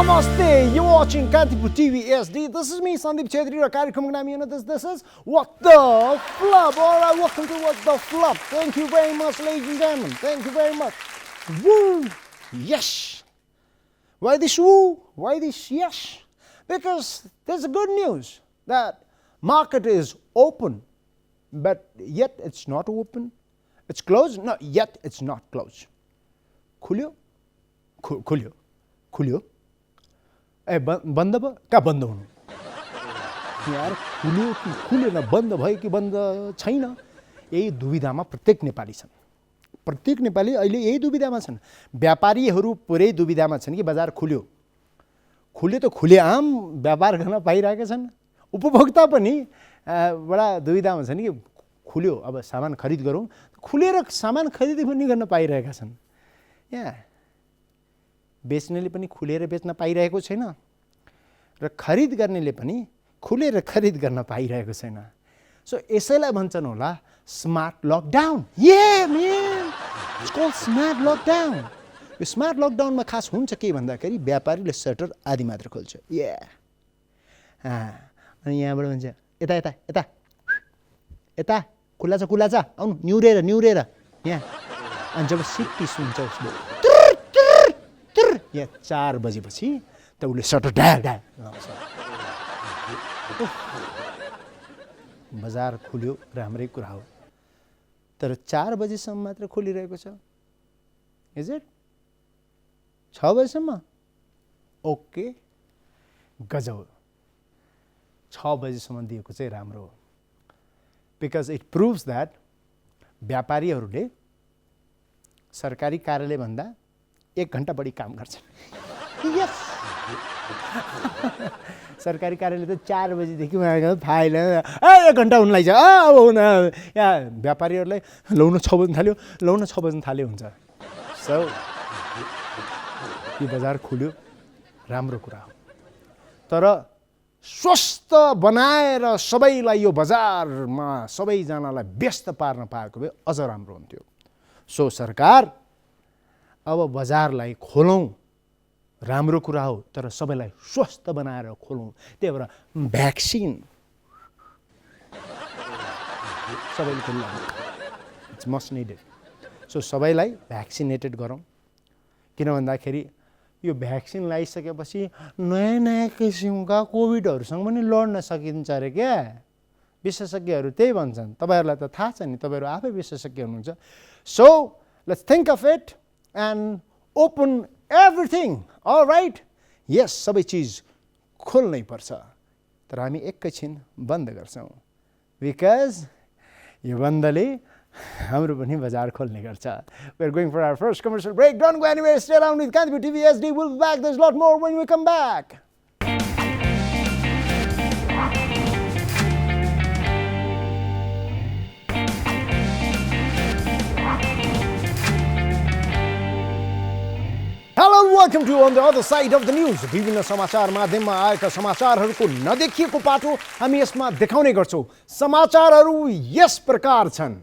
Namaste, you're watching Kantipur TV SD. This is me, Sandeep Chedri. This is What the Flop. Alright, welcome to What the Flop. Thank you very much, ladies and gentlemen. Thank you very much. Woo! Yes. Why this woo? Why this yes? Because there's a good news that market is open, but yet it's not open. It's closed, no, yet it's not closed. खुल्यो खुल्यो खुल्यो ए बन्द भयो कहाँ बन्द हुनु यार खुल्यो कि खुलेन बन्द भयो कि बन्द छैन यही दुविधामा प्रत्येक नेपाली छन् प्रत्येक नेपाली अहिले यही दुविधामा छन् व्यापारीहरू पुरै दुविधामा छन् कि बजार खुल्यो खुल्यो त खुले आम व्यापार गर्न पाइरहेका छन् उपभोक्ता पनि बडा दुविधामा छन् कि खुल्यो अब सामान खरिद गरौँ खुलेर सामान खरिद पनि गर्न पाइरहेका छन् यहाँ बेच्नेले पनि खुलेर बेच्न पाइरहेको छैन र खरिद गर्नेले पनि खुलेर खरिद गर्न पाइरहेको छैन सो यसैलाई भन्छन् होला smart lockdown man it's called smart lockdown यो स्मार्ट लकडाउनमा खास हुन्छ के भन्दाखेरि व्यापारीले सटर आदि मात्र खोल्छ अनि यहाँबाट भन्छ यता यता यता यता खुल्ला छ आउनु न्युरेर यहाँ अनि जब सिटी सुन्छ उसले यहाँ 4 बजेपछि त उसले सटर ढा बजार खुल्यो राम्रै कुरा हो तर 4 बजेसम्म मात्र खोलिरहेको छ इज इट 6 बजेसम्म ओके गजब 6 बजेसम्म दिएको चाहिँ राम्रो हो बिकज इट प्रुभ्स द्याट व्यापारीहरूले सरकारी कार्यालय भन्दा 1 घण्टा बढी काम गर्छन् यस सरकारी कार्यालय त 4 बजेदेखि फाइल 1 घण्टा हुन लाग्छ यहाँ व्यापारीहरूलाई लाउन 6 बज्न थाल्यो हुन्छ सो यो बजार खुल्यो राम्रो कुरा हो तर स्वस्थ बनाएर सबैलाई यो बजारमा सबैजनालाई व्यस्त पार्न पाएको भए अझ राम्रो हुन्थ्यो सो सरकार अब बजारलाई खोलौँ राम्रो कुरा हो तर सबैलाई स्वस्थ बनाएर खोलौँ त्यही भएर भ्याक्सिन सबैले खोल्नु इट्स मस्ट निडेड सो सबैलाई भ्याक्सिनेटेड गरौँ किन भन्दाखेरि यो भ्याक्सिन लगाइसकेपछि नयाँ किसिमका कोभिडहरूसँग पनि लड्न सकिन्छ अरे क्या विशेषज्ञहरू त्यही भन्छन् तपाईहरुलाई त थाहा छ नि तपाईहरु आफै विशेषज्ञ हुनुहुन्छ so let's think of it and open everything all right yes सबै चीज खोल्नै पर्छ तर हामी एकैछिन बन्द गर्छौं बिकज यो बन्दले हाम्रो पनि बजार खोल्ने गर्छ we are going for our first commercial break don't go anywhere stay around with Kantipur TV SD we'll be back there's a lot more when we come back Hello and welcome to On the Other Side of the News. विभिन्न समाचार माध्यममा आएका समाचारहरूको नदेखिएको पाटो हामी यसमा देखाउने गर्छौं. समाचारहरू यस प्रकार छन्.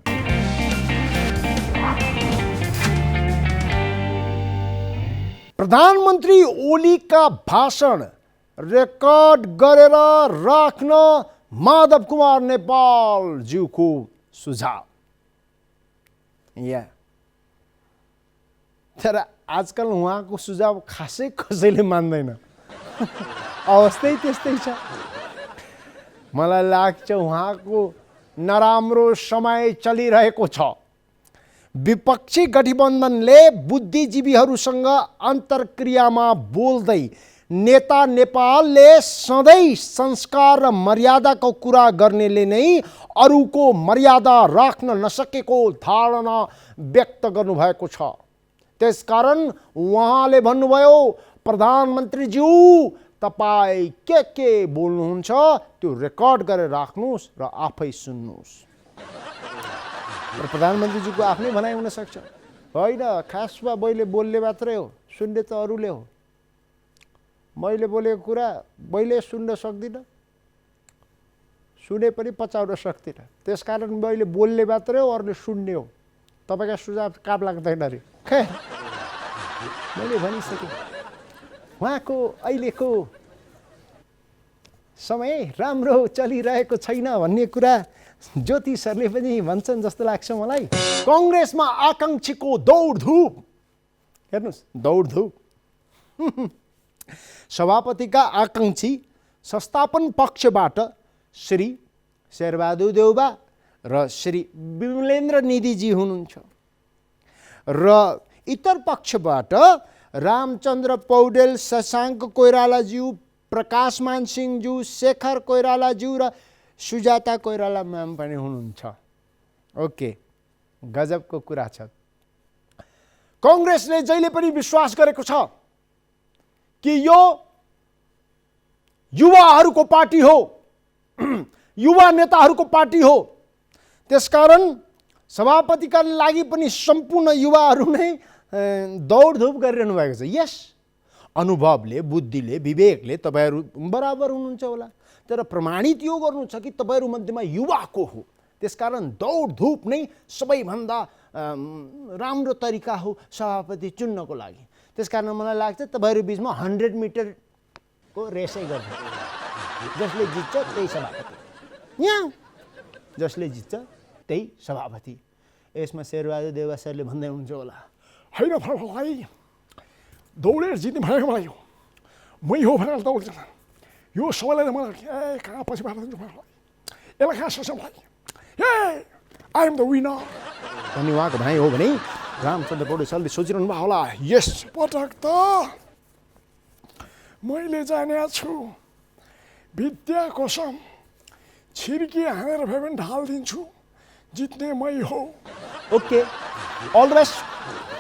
प्रधानमन्त्री ओलीका भाषण रेकर्ड गरेर राख्न माधव कुमार नेपाल ज्यूको सुझाव. तर आजकल उहाँको सुझाव खासै कसैले मान्दैन अवस्थै त्यस्तै छ मलाई लाग्छ उहाँको नराम्रो समय चलिरहेको छ विपक्षी गठबन्धनले बुद्धिजीवीहरूसँग अन्तर्क्रियामा बोल्दै नेता नेपालले सधैँ संस्कार र मर्यादाको कुरा गर्नेले नै अरूको मर्यादा राख्न नसकेको धारणा व्यक्त गर्नुभएको छ त्यसकारण उहाँले भन्नुभयो प्रधानमन्त्रीज्यू तपाई के बोल्नुहुन्छ त्यो रेकर्ड गरेर राख्नुस् र आफै सुन्नुस् र प्रधानमन्त्रीज्यूको आफ्नै भनाइ हुन सक्छ हैन खासमा मैले बोल्ने मात्रै हो सुन्ने त अरूले हो मैले बोलेको कुरा मैले सुन्न सक्दिन सुने पनि पचाउन सक्दिन त्यसकारण मैले बोल्ने मात्रै हो अरूले सुन्ने हो तपाईका सुझाव काम लाग्दैन रे मैले भनिसके उहाँको अहिलेको समय राम्रो चलिरहेको छैन भन्ने कुरा ज्योतिषहरूले पनि भन्छन् जस्तो लाग्छ मलाई। कङ्ग्रेसमा आकाङ्क्षीको दौडधुप, हेर्नुहोस् दौडधुप। सभापतिका आकाङ्क्षी संस्थापन पक्षबाट श्री शेरबहादुर देउबा र श्री विमलेन्द्र निधिजी हुनुहुन्छ र इतर पक्षबाट रामचन्द्र पौडेल, शशाङ्क कोइरालाज्यू, प्रकाशमान सिंहज्यू, शेखर कोइरालाज्यू र सुजाता कोइराला म्याम पनि हुनुहुन्छ। ओके, गजबको कुरा छ। कङ्ग्रेसले जहिले पनि विश्वास गरेको छ कि यो युवाहरूको पार्टी हो, युवा नेताहरूको पार्टी हो। त्यसकारण सभापतिका लागि पनि सम्पूर्ण युवाहरू नै दौडधुप गरिरहनु भएको छ। यस, अनुभवले, बुद्धिले, विवेकले तपाईहरू बराबर हुनुहुन्छ होला, तर प्रमाणित यो गर्नु छ कि तपाईहरू मध्येमा युवा को हो। त्यसकारण दौडधुप नै सबैभन्दा राम्रो तरिका हो सभापति चुन्नको लागि। त्यसकारण मलाई लाग्छ तपाईहरू बिचमा 100 मिटरको रेसै गर्नु, जसले जित्छ त्यही सभापति। यहाँ जसले जित्छ त्यही सभापति। यसमा शेरबहादुर देउबा सरले भन्दै हुन्छ होला, होइन भाइ, दौडेर जित्ने भनेको मलाई हो, मै हो भनेर दौड्छ। यो सबैलाई मलाई कहाँ पछि बाटो दिन्छ मलाई, यसलाई कहाँ सक्छ मलाई, ए आई एम द विनर अनि उहाँको भाइ हो भने रामचन्द्र पौडेल सरले सोचिरहनु भयो होला, यस पटक त मैले जाने छु, विद्या कसम छिर्की हानेर भए पनि ढालिदिन्छु, जित्ने मै हो। Okay, all the best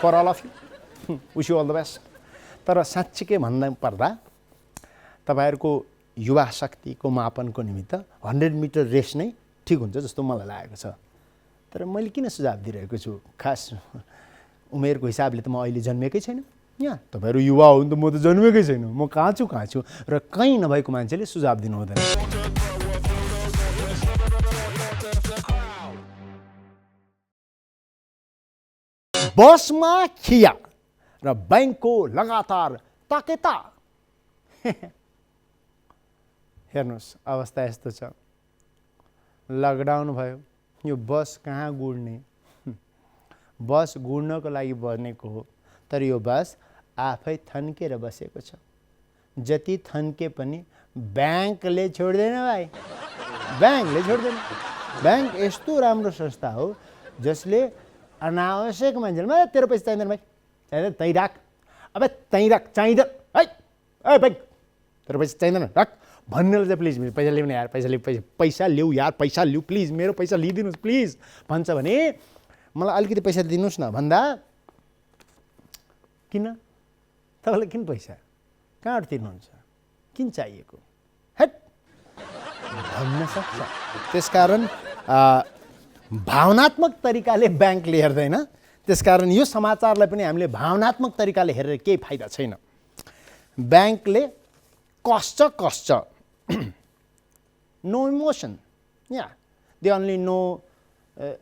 for all of you, wish you all the best. तर साँच्चीकै भन्दा पर्दा तपाईँहरूको युवा शक्तिको मापनको निमित्त 100 मिटर रेस नै ठिक हुन्छ जस्तो मलाई लागेको छ। तर मैले किन सुझाव दिइरहेको छु, खास उमेरको हिसाबले त म अहिले जन्मेकै छैन। यहाँ तपाईँहरू युवा हो भने त म त जन्मेकै छैन, म कहाँ छु र कहीँ नभएको मान्छेले सुझाव दिनु हुँदैन। बसमा खिया र बैंकको लगातार ताकेता। हेर्नुहोस्, अवस्था यस्तो छ, लकडाउन भयो, यो बस कहाँ गुड्ने? बस गुड्नको लागि बनेको हो, तर यो बस आफै थन्केर बसेको छ। जति थन्के पनि ब्याङ्कले छोड्दैन भाइ, ब्याङ्कले छोड्दैन। ब्याङ्क यस्तो राम्रो संस्था हो जसले अनावश्यक मान्छेलाई तेरो पैसा चाहिँदैन भाइ, चाहिँदैन तै राख, अब तै राख, चाहिँदैन है, ए ब्याङ्क तेरो पैसा चाहिँदैन राख भन्नेलाई चाहिँ प्लिज पैसा ल्याउने यार, पैसा ल्याऊ यार, पैसा ल्याऊ प्लिज, मेरो पैसा लिइदिनुहोस् प्लिज भन्छ भने मलाई अलिकति पैसा दिनुहोस् न भन्दा किन तपाईँलाई किन पैसा कहाँबाट तिर्नुहुन्छ, किन चाहिएको, हेट भन्न सक्छ। त्यसकारण भावनात्मक तरिकाले ब्याङ्कले हेर्दैन। त्यसकारण यो समाचारलाई पनि हामीले भावनात्मक तरिकाले हेरेर केही फाइदा छैन। ब्याङ्कले कस्छ no emotion, yeah they only know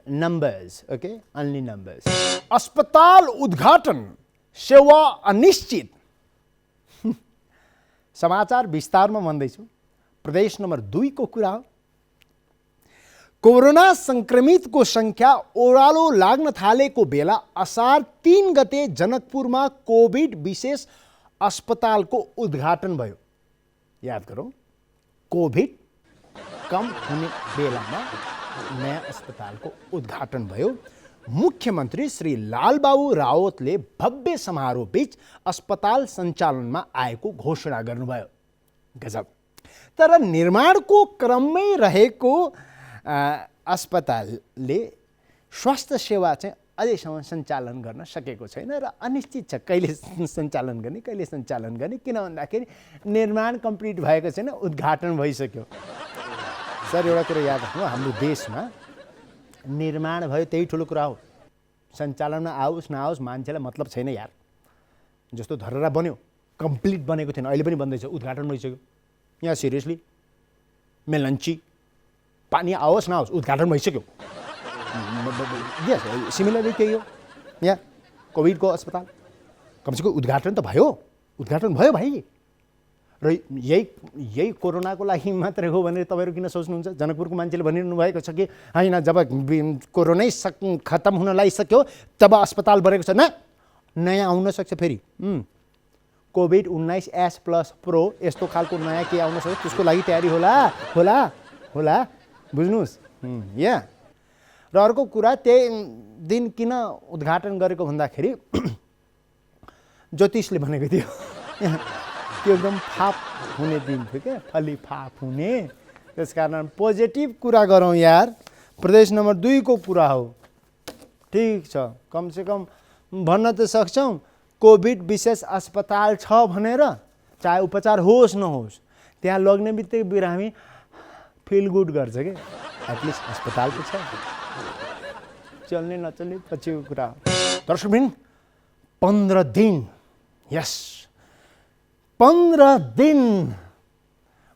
numbers, okay, only numbers. अस्पताल उद्घाटन सेवा अनिश्चित। समाचार विस्तारमा भन्दैछु। प्रदेश नम्बर 2 को कुरा हो। कोरोना संक्रमितको संख्या ओह्रालो लाग्न थालेको बेला असार 3 गते जनकपुरमा कोभिड विशेष अस्पतालको उद्घाटन भयो। याद गरौँ, कोभिड कम हुने बेलामा नयाँ अस्पतालको उद्घाटन भयो। मुख्यमन्त्री श्री लालबाबु रावतले भव्य समारोह बीच अस्पताल सञ्चालनमा आएको घोषणा गर्नुभयो। गजब। तर निर्माणको क्रममै रहेको अस्पतालले स्वास्थ्य सेवा चाहिँ अझैसम्म सञ्चालन गर्न सकेको छैन र अनिश्चित छ, कहिले सञ्चालन गर्ने कहिले सञ्चालन गर्ने। किन भन्दाखेरि निर्माण कम्प्लिट भएको छैन, उद्घाटन भइसक्यो। सर एउटा कुरा याद राख्नु, हाम्रो देशमा निर्माण भयो त्यही ठुलो कुरा हो। सञ्चालनमा आओस् नआओस् मान्छेलाई मतलब छैन यार। जस्तो धरहरा बन्यो, कम्प्लिट बनेको थिएन, अहिले पनि बन्दैछ, उद्घाटन भइसक्यो। यहाँ सिरियसली मेलन्ची पानी आओस् नआओस् उद्घाटन भइसक्यो। सिमिलरली त्यही हो यहाँ कोभिडको अस्पताल, कमसेकम उद्घाटन त भयो, उद्घाटन भयो भाइ। र यही कोरोनाको लागि मात्रै हो भनेर तपाईँहरू किन सोच्नुहुन्छ? जनकपुरको मान्छेले भनिरहनु भएको छ कि होइन, जब कोरोनै खत्तम हुन लागिसक्यो तब अस्पताल बनेको छ। नयाँ आउन सक्छ फेरि, कोभिड-19 S+ प्रो यस्तो खालको नयाँ के आउन सक्छ, त्यसको लागि तयारी होला बुझ्नुहोस्। या र अर्को कुरा, त्यही दिन किन उद्घाटन गरेको भन्दाखेरि ज्योतिषले भनेको थियो त्यो एकदम फाप हुने दिन थियो क्या, फलिफाप हुने। त्यस कारण पोजिटिभ कुरा गरौँ यार। प्रदेश नम्बर 2 को कुरा हो, ठिक छ, कमसेकम भन्न त सक्छौँ कोभिड विशेष अस्पताल छ भनेर, चाहे उपचार होस् नहोस् त्यहाँ लग्ने बित्तिकै बिरामी फिल गुड गर्छ कि एटलिस्ट अस्पताल त छ। चल्ने नचल्ने पछिको कुरा हो। दर्शकबिन 15 दिन, यस 15 दिन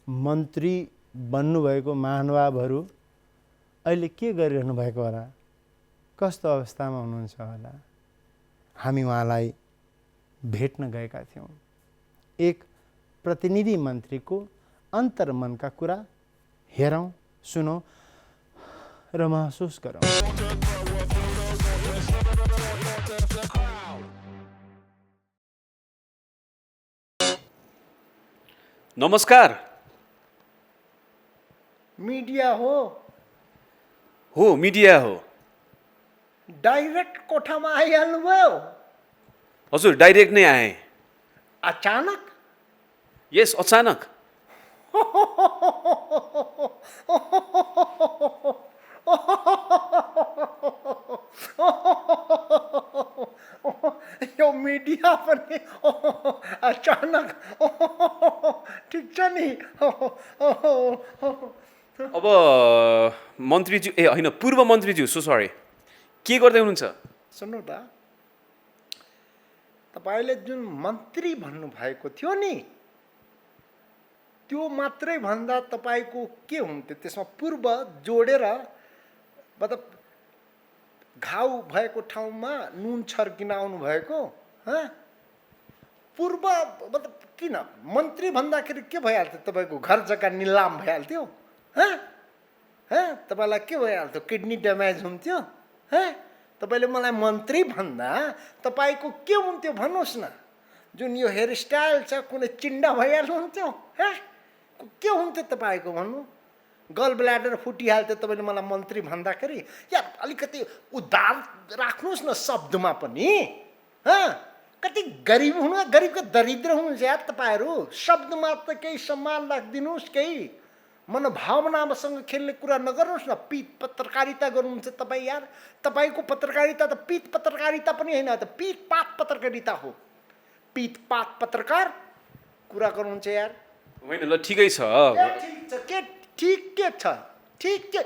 मन्त्री बन्नुभएको महानुभावहरू अहिले के गरिरहनु भएको होला, कस्तो अवस्थामा हुनुहुन्छ होला? हामी उहाँलाई भेट्न गएका थियौँ। एक प्रतिनिधि मन्त्रीको अन्तर्मनका कुरा हेरौँ, सुनौँ र महसुस गरौँ। नमस्कार। मिडिया हो मिडिया हो। डाइरेक्ट कोठामा आइहाल्नुभयो? हजुर, डाइरेक्ट नै आएँ। अचानक? यस, अचानक। यो मिडिया पनि अचानक, ठिक छ नि। अब मन्त्रीज्यू, होइन पूर्व मन्त्रीज्यू, सो सरी, के गर्दै हुनुहुन्छ? सुन्नु त, तपाईँले जुन मन्त्री भन्नुभएको थियो नि, त्यो मात्रै भन्दा तपाईँको के हुन्थ्यो? त्यसमा पूर्व जोडेर, मतलब घाउ भएको ठाउँमा नुन छर्किन आउनु भएको। पूर्व मतलब किन मन्त्री भन्दाखेरि के भइहाल्थ्यो? तपाईँको घर जग्गा निलाम भइहाल्थ्यो? तपाईँलाई के भइहाल्थ्यो? किडनी ड्यामेज हुन्थ्यो? तपाईँले मलाई मन्त्री भन्दा तपाईँको के हुन्थ्यो भन्नुहोस् न? जुन यो हेयरस्टाइल छ, कुनै चिन्डा भइहाल्नुहुन्थ्यो? के हुन्थ्यो तपाईँको भन्नु? गल ब्ल्याडर फुटिहाल्थ्यो तपाईँले मलाई मन्त्री भन्दाखेरि। या अलिकति उदार राख्नुहोस् न शब्दमा पनि। कति गरिब हुनु, गरिबको दरिद्र हुनुहुन्छ यार तपाईँहरू। शब्दमा त केही सम्मान राखिदिनुहोस्, केही मनोभावनासँग खेल्ने कुरा नगर्नुहोस् न। पित पत्रकारिता गर्नुहुन्छ तपाईँ यार। तपाईँको पत्रकारिता त पित पत्रकारिता पनि होइन, त पितपात पत्रकारिता हो। पितपात पत्रकार कुरा गर्नुहुन्छ यार। होइन, ल ठिकै छ। ठिक के छ? ठिक छ?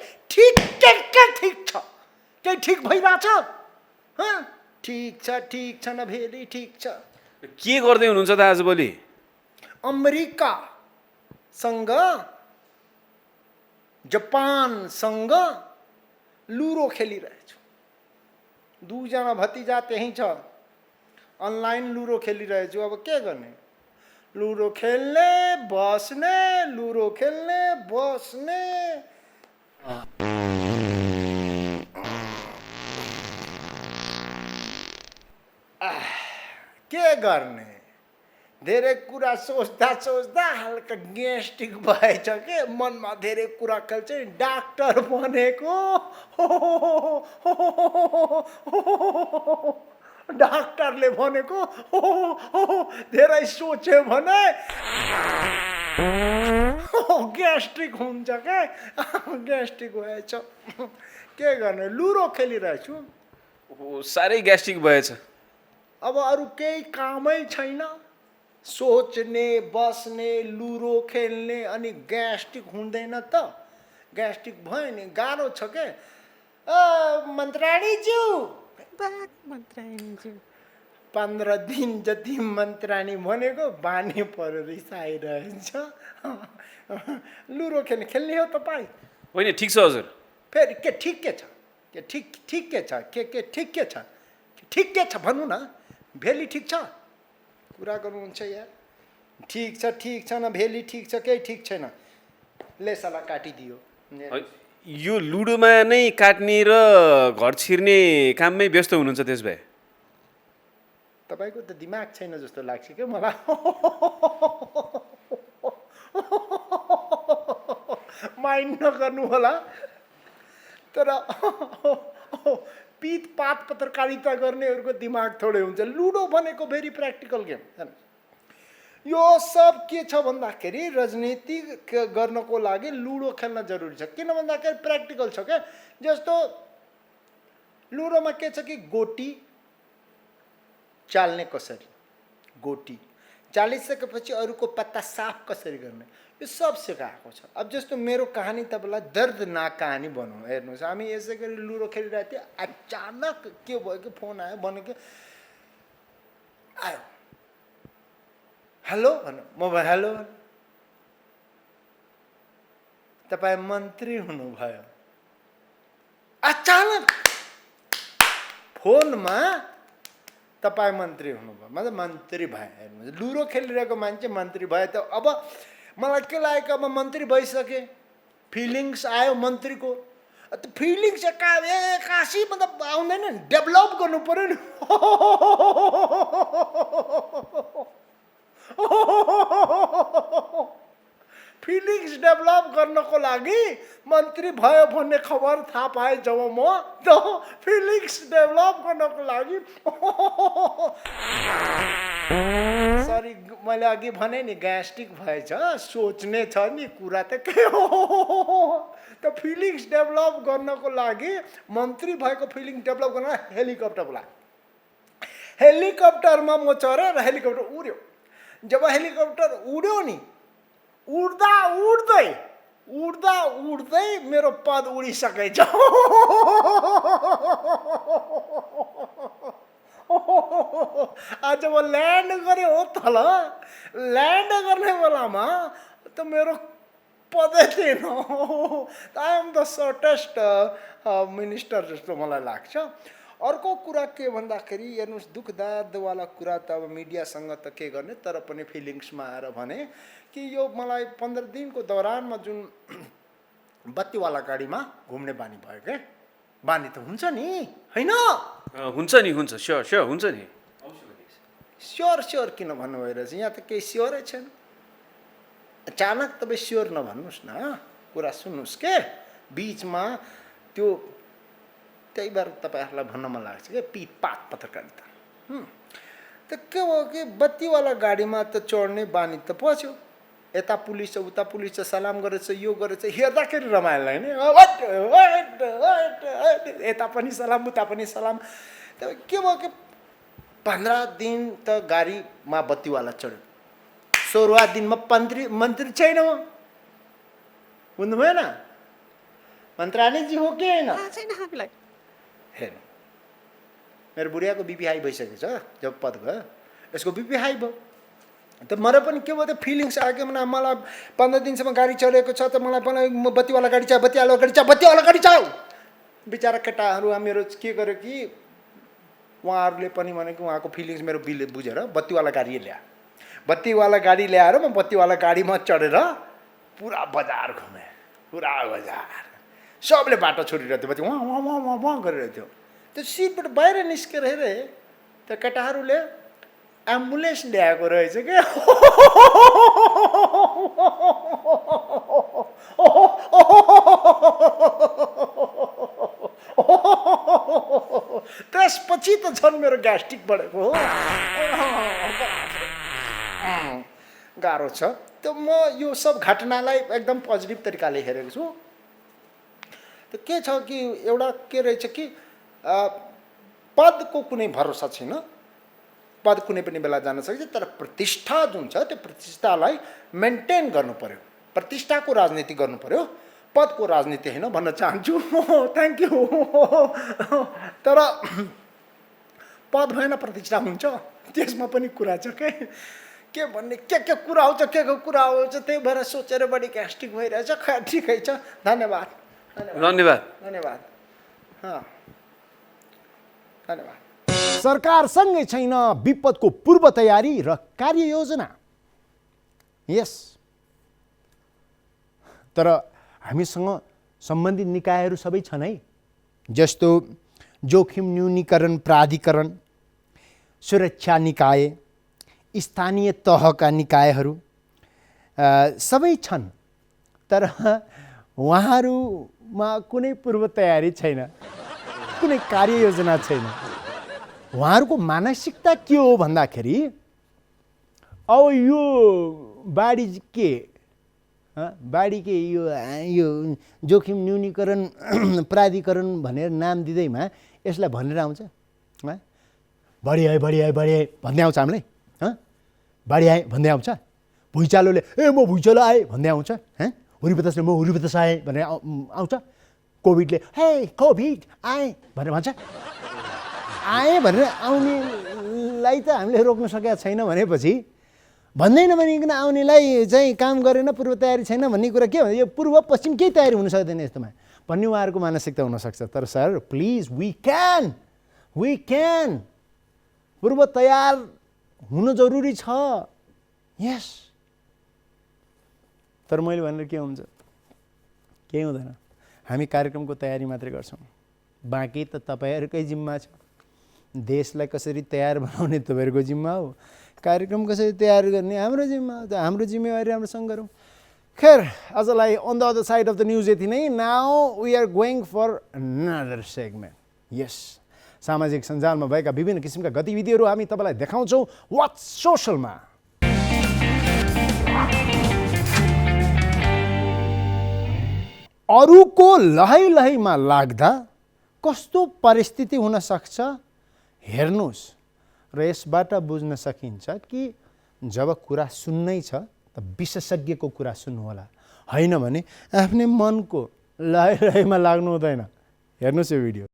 केही ठिक भइरहेछ? ठिक छ न भेरी ठिक छ। के गर्दै हुनुहुन्छ त आजभोलि? अमेरिकासँग जापानसँग लुरो खेलिरहेछु। 2 जना भतिजा त्यही छ, अनलाइन लुरो खेलिरहेछु। अब के गर्ने? लुरो खेल्ने बस्ने, लुरो खेल्ने बस्ने। के गर्ने? धेरै कुरा सोच्दा सोच्दा हल्का ग्यास्ट्रिक भएछ के, मनमा धेरै कुरा खेल्छ। डाक्टर बनेको, डाक्टरले भनेको धेरै सोच्यो भने ग्यास्ट्रिक हुन्छ क्या। ग्यास्ट्रिक भएछ, के गर्ने? लुरो खेलिरहेछु। साह्रै ग्यास्ट्रिक भएछ। अब अरू केही कामै छैन, सोच्ने बस्ने लुरो खेल्ने, अनि ग्यास्ट्रिक हुँदैन त? ग्यास्ट्रिक भयो नि गाह्रो छ के। मन्त्राणीज्यू, 15 दिन जति मन्त्राणी भनेको बानी पर रिसाइरहेछ। लुरो खेल्ने हो तपाईँ? होइन, ठिक छ हजुर। फेरि के ठिक के छ? के ठिक के छ? के ठिक के छ? ठिक के छ भन्नु न। भेली ठिक छ? कुरा गर्नुहुन्छ यार ठिक छ न भेली ठिक छ केही ठिक छैन ले साला काटिदियो यो लुडोमा नै काट्ने र घर छिर्ने काममै व्यस्त हुनुहुन्छ त्यस भए तपाईँको त दिमाग छैन जस्तो लाग्छ क्या मलाई माइन्ड नगर्नु होला तर पितपात पत्रकारिता गर्नेहरूको दिमाग थोरै हुन्छ लुडो भनेको भेरी प्र्याक्टिकल गेम यो सब के छ भन्दाखेरि राजनीति गर्नको लागि लुडो खेल्न जरुरी छ किन भन्दाखेरि प्र्याक्टिकल छ क्या जस्तो लुडोमा के छ कि गोटी चाल्ने कसरी गोटी चालिसकेपछि अरूको पत्ता साफ कसरी गर्ने यो सब सिकाएको छ अब जस्तो मेरो कहानी तपाईँलाई दर्दनाक कहानी भनौँ हेर्नुहोस् हामी यसै गरी लुडो खेलिरहेको थियो अचानक के भयो कि फोन आयो भनेको आयो हेलो भन्नु मोबाइल हेलो तपाईँ मन्त्री हुनुभयो अचानक फोनमा तपाईँ मन्त्री हुनुभयो मतलब मन्त्री भए हेर्नुहोस् लुडो खेलिरहेको मान्छे मन्त्री भयो त अब मलाई के लाग्यो अब मन्त्री भइसके फिलिङ्स आयो मन्त्रीको फिलिङ्स एक्कासी मतलब आउँदैन नि डेभलप गर्नु पर्यो नि फिलिङ्स डेभलप गर्नको लागि मन्त्री भयो भन्ने खबर थाहा पाएँ जब म त फिलिङ्स डेभलप गर्नको लागि सरी मैले अघि भने नि ग्यास्ट्रिक भएछ सोच्ने छ नि कुरा त के हो त फिलिङ्स डेभलप गर्नको लागि मन्त्री भएको फिलिङ डेभलप गर्न हेलिकप्टर बोला हेलिकप्टरमा म चढेँ र हेलिकप्टर उड्यो जब हेलिकप्टर उड्यो नि उड्दा उड्दै मेरो पद उडिसकेछ आज म ल्यान्ड गरेँ हो तल ल्यान्ड गर्ने बेलामा त मेरो पदै थिएन I am the shortest minister जस्तो मलाई लाग्छ अर्को कुरा के भन्दाखेरि हेर्नुहोस् दुःख दर्दवाला कुरा त अब मिडियासँग त के गर्ने तर पनि फिलिङ्समा आएर भने कि यो मलाई 15 दिनको दौरानमा जुन बत्तीवाला गाडीमा घुम्ने बानी भयो क्या बानी त हुन्छ नि होइन हुन्छ नि हुन्छ स्योर हुन्छ नि स्योर किन भन्नु भइरहेछ यहाँ त केही स्योरै छैन अचानक तपाईँ स्योर नभन्नुहोस् न कुरा सुन्नुहोस् के बिचमा त्यो त्यही भएर तपाईँहरूलाई भन्न मन लाग्छ क्या पितपात पत्रकारिता त के भयो कि बत्तीवाला गाडीमा त चढ्ने बानी त पस्यो यता पुलिस छ उता पुलिस छ सलाम गरेछ यो गरेछ हेर्दाखेरि रमाइलो होइन यता पनि सलाम उता पनि सलाम त के भयो कि 15 दिन त गाडीमा बत्तीवाला चढ्यो 16वाँ दिनमा मन्त्री छैन म बुझ्नु भएन मन्त्रालयजी हो कि होइन हेर्नु मेरो बुढियाको बिपी हाई भइसकेको छ जब पद भयो यसको बिपी हाई भयो त मलाई पनि के भयो त फिलिङ्स आयो कि मलाई 15 दिनसम्म गाडी चढेको छ त मलाई पनि बत्तीवाला गाडी चाहियो बत्तीवाला गाडी चाहियो बिचरा केटाहरू मेरो के गर्यो कि उहाँहरूले पनि भनेको उहाँको फिलिङ्स मेरो बिल बुझेर बत्तीवाला गाडी ल्यायो बत्तीवाला गाडी ल्याएर म बत्तीवाला गाडीमा चढेर पुरा बजार घुमेँ पुरा बजार सबले बाटो छोडिरहेको थियो वहाँ गरिरहेको थियो त्यो सिटबाट बाहिर निस्केर हेरेँ त्यो केटाहरूले एम्बुलेन्स ल्याएको रहेछ क्या त्यसपछि त झन् मेरो ग्यास्ट्रिक बढेको हो गाह्रो छ त म यो सब घटनालाई एकदम पोजिटिभ तरिकाले हेरेको छु त के छ कि एउटा के रहेछ कि पदको कुनै भरोसा छैन पद कुनै पनि बेला जान सक्छ तर प्रतिष्ठा जुन छ त्यो प्रतिष्ठालाई मेन्टेन गर्नु पर्यो प्रतिष्ठाको राजनीति गर्नु पर्यो पदको राजनीति होइन भन्न चाहन्छु थ्याङ्क यू तर पद भएन प्रतिष्ठा हुन्छ त्यसमा पनि कुरा छ के भन्ने के कुरा आउँछ के कुरा आउँछ त्यही भएर सोचेर बढी ग्यास्ट्रिक भइरहेछ ठिकै छ धन्यवाद धन्यवाद धन्यवाद धन्यवाद सरकारसँगै छैन विपदको पूर्व तयारी र कार्ययोजना। यस, तर हामीसँग सम्बन्धित निकायहरू सबै छन् है, जस्तो जोखिम न्यूनीकरण प्राधिकरण, सुरक्षा निकाय, स्थानीय तहका निकायहरू सबै छन्, तर उहाँहरूमा कुनै पूर्व तयारी छैन, कुनै कार्ययोजना छैन। उहाँहरूको मानसिकता के हो भन्दाखेरि अब यो बाढी के बाढी के यो जोखिम न्यूनीकरण प्राधिकरण भनेर नाम दिँदैमा यसलाई भनेर आउँछ, बढी आयो बढी आयो बढी आयो भन्दै आउँछ हामीले, बाढी आए भन्दै आउँछ, भुइँचालोले म भुइँचालो आएँ भन्दै आउँछ, हुरी बतासले म हुरी बतास आएँ भनेर आउँछ, कोभिडले हे कोभिड आएँ भनेर भन्छ। आएँ भनेर आउनेलाई त हामीले रोक्न सकेका छैन भनेपछि भन्दै नभनिकन आउनेलाई चाहिँ काम गरेन, पूर्व तयारी छैन भन्ने कुरा के भन्दा यो पूर्व पश्चिम केही तयारी हुन सक्दैन यस्तोमा भन्ने उहाँहरूको मानसिकता हुनसक्छ। तर सर प्लिज वी क्यान पूर्व तयार हुन जरुरी छ। यस, तर मैले भनेर के हुन्छ, केही हुँदैन। हामी कार्यक्रमको तयारी मात्रै गर्छौँ, बाँकी त तपाईँहरूकै जिम्मा छ। देशलाई कसरी तयार बनाउने तपाईँहरूको जिम्मा हो, कार्यक्रम कसरी तयार गर्ने हाम्रो जिम्मा हो। हाम्रो जिम्मेवारी राम्रोसँग गरौँ। खैर, आजलाई on the other side of the news यति नै। Now we are going for another segment. यस, सामाजिक सञ्जालमा भएका विभिन्न किसिमका गतिविधिहरू हामी तपाईँलाई देखाउँछौँ वाट्स सोसलमा। अरूको लहै लहैमा लाग्दा कस्तो परिस्थिति हुन सक्छ हेर्नुहोस्, र यसबाट बुझ्न सकिन्छ कि जब कुरा सुन्नै छ त विशेषज्ञको कुरा सुन्नुहोला, होइन भने आफ्नै मनको लहै लहैमा लाग्नु हुँदैन। हेर्नुहोस् यो भिडियो।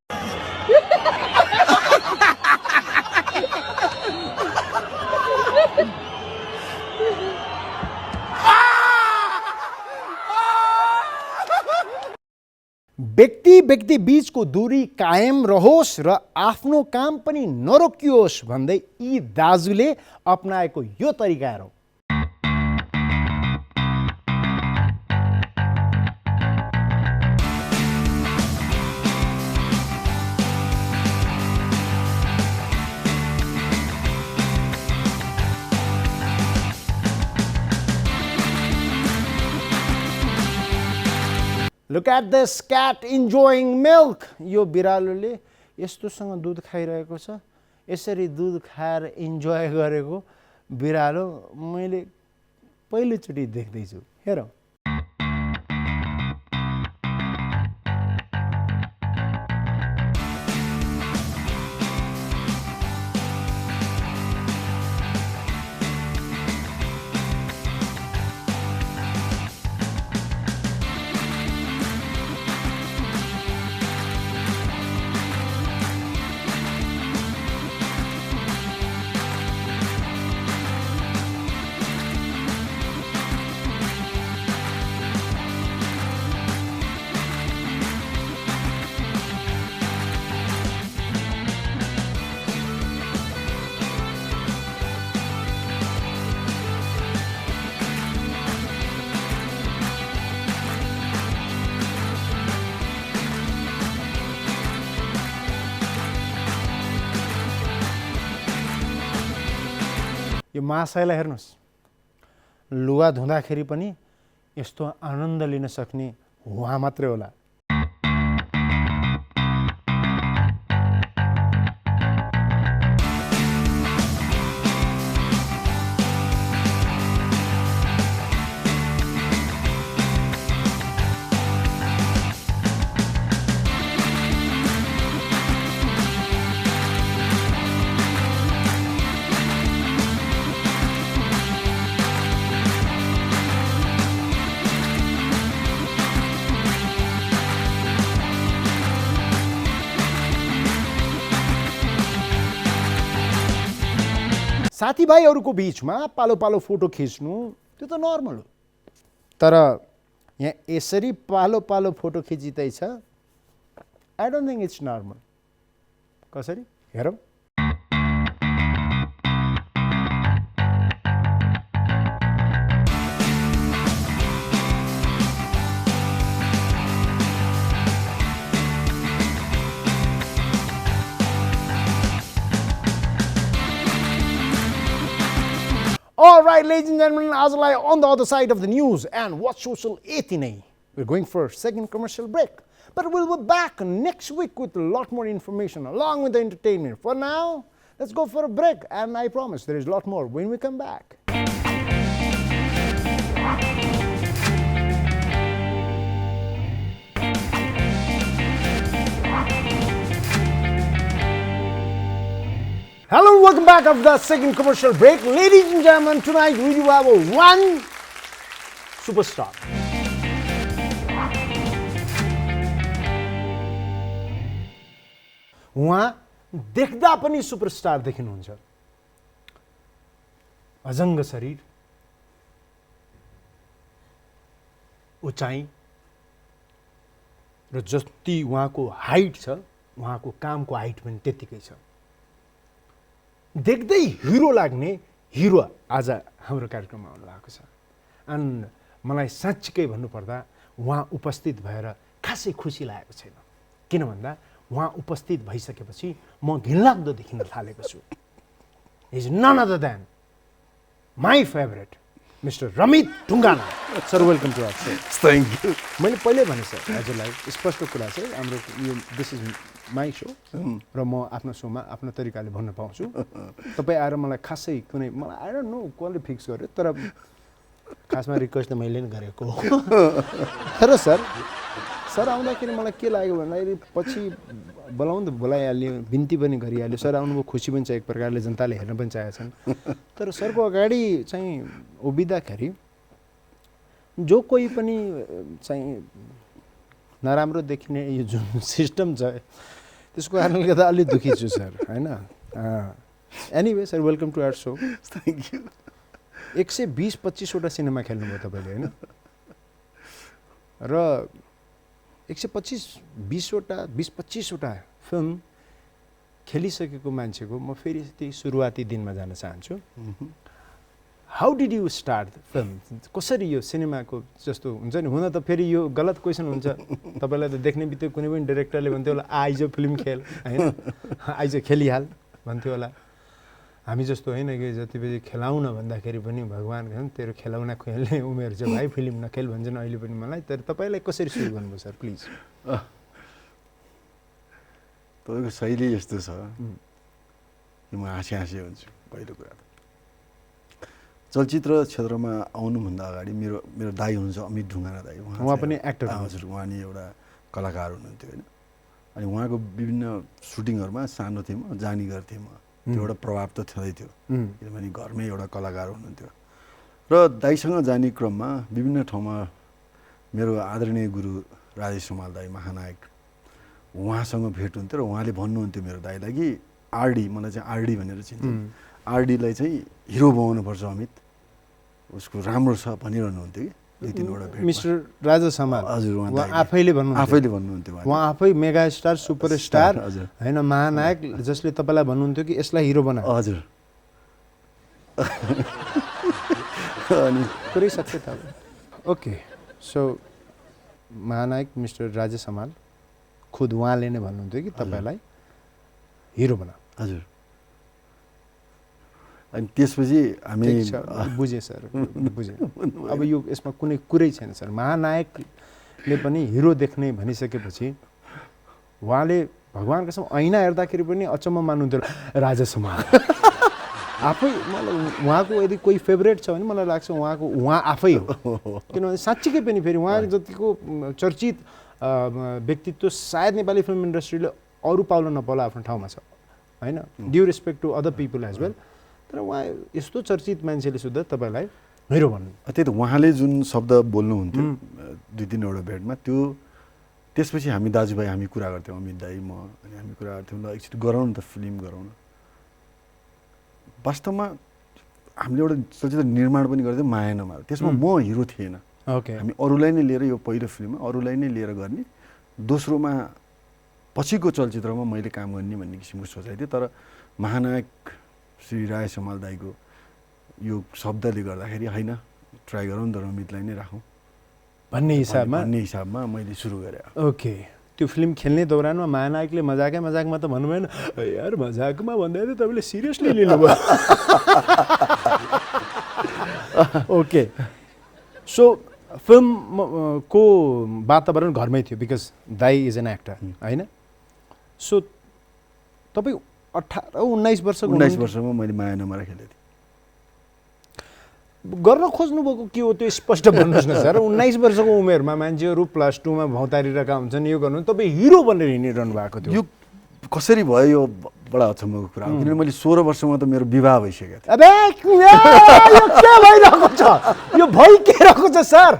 व्यक्ति बीचको दूरी कायम रहोस् र आफ्नो काम पनि नरोकियोस् भन्दै यी दाजुले अपनाएको यो तरिका हो। Look at this cat enjoying milk. यो बिरालोले यस्तोसँग दुध खाइरहेको छ। यसरी दुध खाएर इन्जोय गरेको बिरालो मैले पहिलोचोटि देख्दैछु। हेरौँ। यो महाशयलाई हेर्नुहोस्, लुगा धुँदाखेरि पनि यस्तो आनन्द लिन सक्ने उहाँ मात्रै होला। साथीभाइहरूको बीचमा पालो पालो फोटो खिच्नु त्यो त नर्मल हो, तर यहाँ यसरी पालो पालो फोटो खिचिँदैछ, I don't think it's normal. कसरी हेरौँ। All right, ladies and gentlemen, आजलाई on the other side of the news and what social यति नै. We're going for a second commercial break. But we'll be back next week with a lot more information along with the entertainment. For now, let's go for a break. And I promise there is a lot more when we come back. Hello and welcome back after the second commercial break. Ladies and gentlemen, tonight we do have one superstar. उहाँ देख्दा पनि superstar देखिनुहुन्छ. अजङ्ग शरीर, उचाइ र जति उहाँको height छ, उहाँको कामको हाइट पनि त्यतिकै छ. देख्दै हिरो लाग्ने हिरो आज हाम्रो कार्यक्रममा आउनु भएको छ. अनि मलाई साँच्चीकै भन्नुपर्दा उहाँ उपस्थित भएर खासै खुसी लागेको छैन. किन भन्दा उहाँ उपस्थित भइसकेपछि म घिनलाग्दो देखिन थालेको छु. Is none other than my favourite mister Ramit Dhungana. Sir welcome to our show. Thank you. मैले पहिल्यै भने सर हजुरलाई स्पष्ट कुरा चाहिँ हाम्रो यो दिस इज माई सो र म आफ्नो सोमा आफ्नो तरिकाले भन्न पाउँछु. तपाईँ आएर मलाई खासै कुनै मलाई आई डोन्ट नो कसले फिक्स गर्यो तर खासमा रिक्वेस्ट त मैले नै गरेको. तर सर आउँदाखेरि मलाई के लाग्यो भन्दाखेरि पछि बोलाउनु त बोलाइहाल्यो, बिन्ती पनि गरिहाल्यो. सर आउनुभयो, खुसी पनि छ एक प्रकारले, जनताले हेर्न पनि चाहेछन्. तर सरको अगाडि चाहिँ उभिँदाखेरि जो कोही पनि चाहिँ नराम्रो देखिने यो जुन सिस्टम छ त्यसको कारणले गर्दा अलि दुखी छु सर, होइन. Anyway sir welcome to our show. Thank you. 120-25वटा सिनेमा खेल्नुभयो तपाईँले, होइन. र 125-20वटा फिल्म खेलिसकेको मान्छेको म फेरि त्यही सुरुवाती दिनमा जान चाहन्छु. How did you start film? कसरी यो सिनेमाको जस्तो हुन्छ नि, हुन त फेरि यो गलत क्वेसन हुन्छ. तपाईँलाई त देख्ने बित्तिकै कुनै पनि डिरेक्टरले भन्थ्यो होला आइज फिल्म खेल, होइन, आइज खेलिहाल भन्थ्यो होला. हामी जस्तो होइन कि जति बेला खेलाउन भन्दाखेरि पनि भगवान् तेरो खेलाउन खेल्ने उमेर छ भाइ, फिल्म नखेल भन्छन् अहिले पनि मलाई. तर तपाईँलाई कसरी सुरु गर्नुभयो सर प्लिज? तपाईँको शैली यस्तो छ कि म हाँसी हुन्छु. पहिलो कुरा त चलचित्र क्षेत्रमा आउनुभन्दा अगाडि मेरो दाइ हुनुहुन्छ अमित ढुङ्गाना दाइ. उहाँ पनि एक्टर. हजुर, उहाँ नि एउटा कलाकार हुनुहुन्थ्यो, होइन. अनि उहाँको विभिन्न सुटिङहरूमा सानो थिएँ म, जाने गर्थेँ म. त्यो एउटा प्रभाव त छँदै थियो किनभने घरमै एउटा कलाकार हुनुहुन्थ्यो. र दाइसँग जाने क्रममा विभिन्न ठाउँमा मेरो आदरणीय गुरु राजेश समाल दाई महानायक उहाँसँग भेट हुन्थ्यो र उहाँले भन्नुहुन्थ्यो मेरो दाइलाई कि आरडी, मलाई चाहिँ आरडी भनेर चिन्छ, आरडीलाई चाहिँ हिरो बनाउनुपर्छ अमित, उसको राम्रो छ भनिरहनुहुन्थ्यो कि. दुई तिनवटा भेट मिस्टर राजेश समाल. हजुर, उहाँ आफैले भन्नुहुन्थ्यो. उहाँ आफै मेगा स्टार, सुपरस्टार, होइन, महानायक, जसले तपाईँलाई भन्नुहुन्थ्यो कि यसलाई हिरो बना. हजुर. अनि पुरै सक्छ त. ओके, सो महानायक मिस्टर राजेश समाल खुद उहाँले नै भन्नुहुन्थ्यो कि तपाईँलाई हिरो बना. हजुर. अनि त्यसपछि हामी बुझेँ सर, बुझेँ. अब यो यसमा कुनै कुरै छैन सर. महानायकले पनि हिरो देख्ने भनिसकेपछि उहाँले भगवान् कसम ऐना हेर्दाखेरि पनि अचम्म मान्नुहुन्थ्यो राजेश समाल. आफै मलाई उहाँको यदि कोही फेभरेट छ भने मलाई लाग्छ उहाँ आफै हो. किनभने साँच्चीकै पनि फेरि उहाँ जतिको चर्चित व्यक्तित्व सायद नेपाली फिल्म इन्डस्ट्रीले अरू पाउन नपाउला आफ्नो ठाउँमा छ, होइन. Due respect to other people as well. तर उहाँ यस्तो चर्चित मान्छेले सुद्धा तपाईँलाई हिरो भन्नु. त्यही त उहाँले जुन शब्द बोल्नुहुन्थ्यो दुई तिनवटा भेटमा, त्यो त्यसपछि हामी दाजुभाइ हामी कुरा गर्थ्यौँ, अमित दाई म, अनि हामी कुरा गर्थ्यौँ ल एकचोटि गरौँ न त फिल्म गरौँ न. वास्तवमा हामीले एउटा चलचित्र निर्माण पनि गर्थ्यौँ माया नमार. त्यसमा म हिरो थिएन. ओके. हामी अरूलाई नै लिएर, यो पहिलो फिल्ममा अरूलाई नै लिएर गर्ने, दोस्रोमा पछिको चलचित्रमा मैले काम गर्ने भन्ने किसिमको सोचाइ थियो. तर महानायक श्री राय समाल दाईको यो शब्दले गर्दाखेरि होइन ट्राई गरौँ न त रमितलाई नै राखौँ भन्ने हिसाबमा मैले सुरु गरेँ. ओके. त्यो फिल्म खेल्ने दौरानमा महानायकले मजाकमा त भन्नु भएन यार, मजाकमा भन्दा त तपाईँले सिरियसली लिनुभयो. ओके सो फिल्मको वातावरण घरमै थियो बिकज दाई इज एन एक्टर होइन सो तपाईँ 18-19 वर्षको 19 वर्षमा मैले माया नमरा खेलेको थिएँ। गर्न खोज्नुभएको के हो त्यो स्पष्ट भन्नुहोस् न सर 19 वर्षको उमेरमा मान्छेहरू +2 मा भौतारिरहेका हुन्छन् यो गर्नु तपाईँ हिरो बनेर हिँडिरहनु भएको थियो यो कसरी भयो यो बडा अचम्मको कुरा हो किनभने मैले 16 वर्षमा त मेरो विवाह भइसकेको थियो। अबे यो के भइरहेको छ यो भइ के रहेको छ सर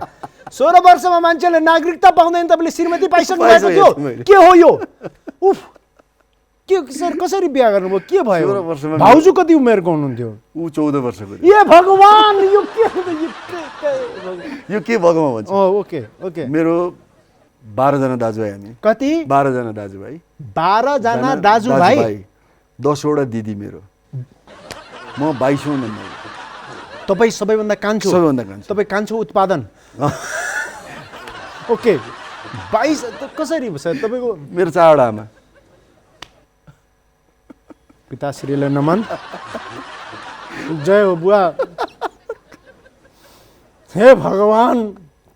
16 वर्षमा मान्छेले नागरिकता पाउँदैन तपाईँले श्रीमती पाइसक्नु भएको थियो के हो यो उफ के सर कसरी बिहा गर्नुभयो के 16 भयो वर्षमा भाउजू कति उमेरको हुनुहुन्थ्यो ऊ 14 वर्षको थियो। ए भगवान यो के यो के भगवान भन्छ ओके ओके मेरो 12 जना दाजुभाइ हामी कति 12 जना दाजुभाइ 12 जना दाजुभाइ 10 वटा दिदी मेरो म 22औं नम्बर तपाईँ सबैभन्दा कान्छो सबैभन्दा कान्छो तपाईँ कान्छो उत्पादन ओके 22 कसरी सर तपाईँको मेरो 4 वटा आमा पिताश्रीले नमन जय हो बुवा हे भगवान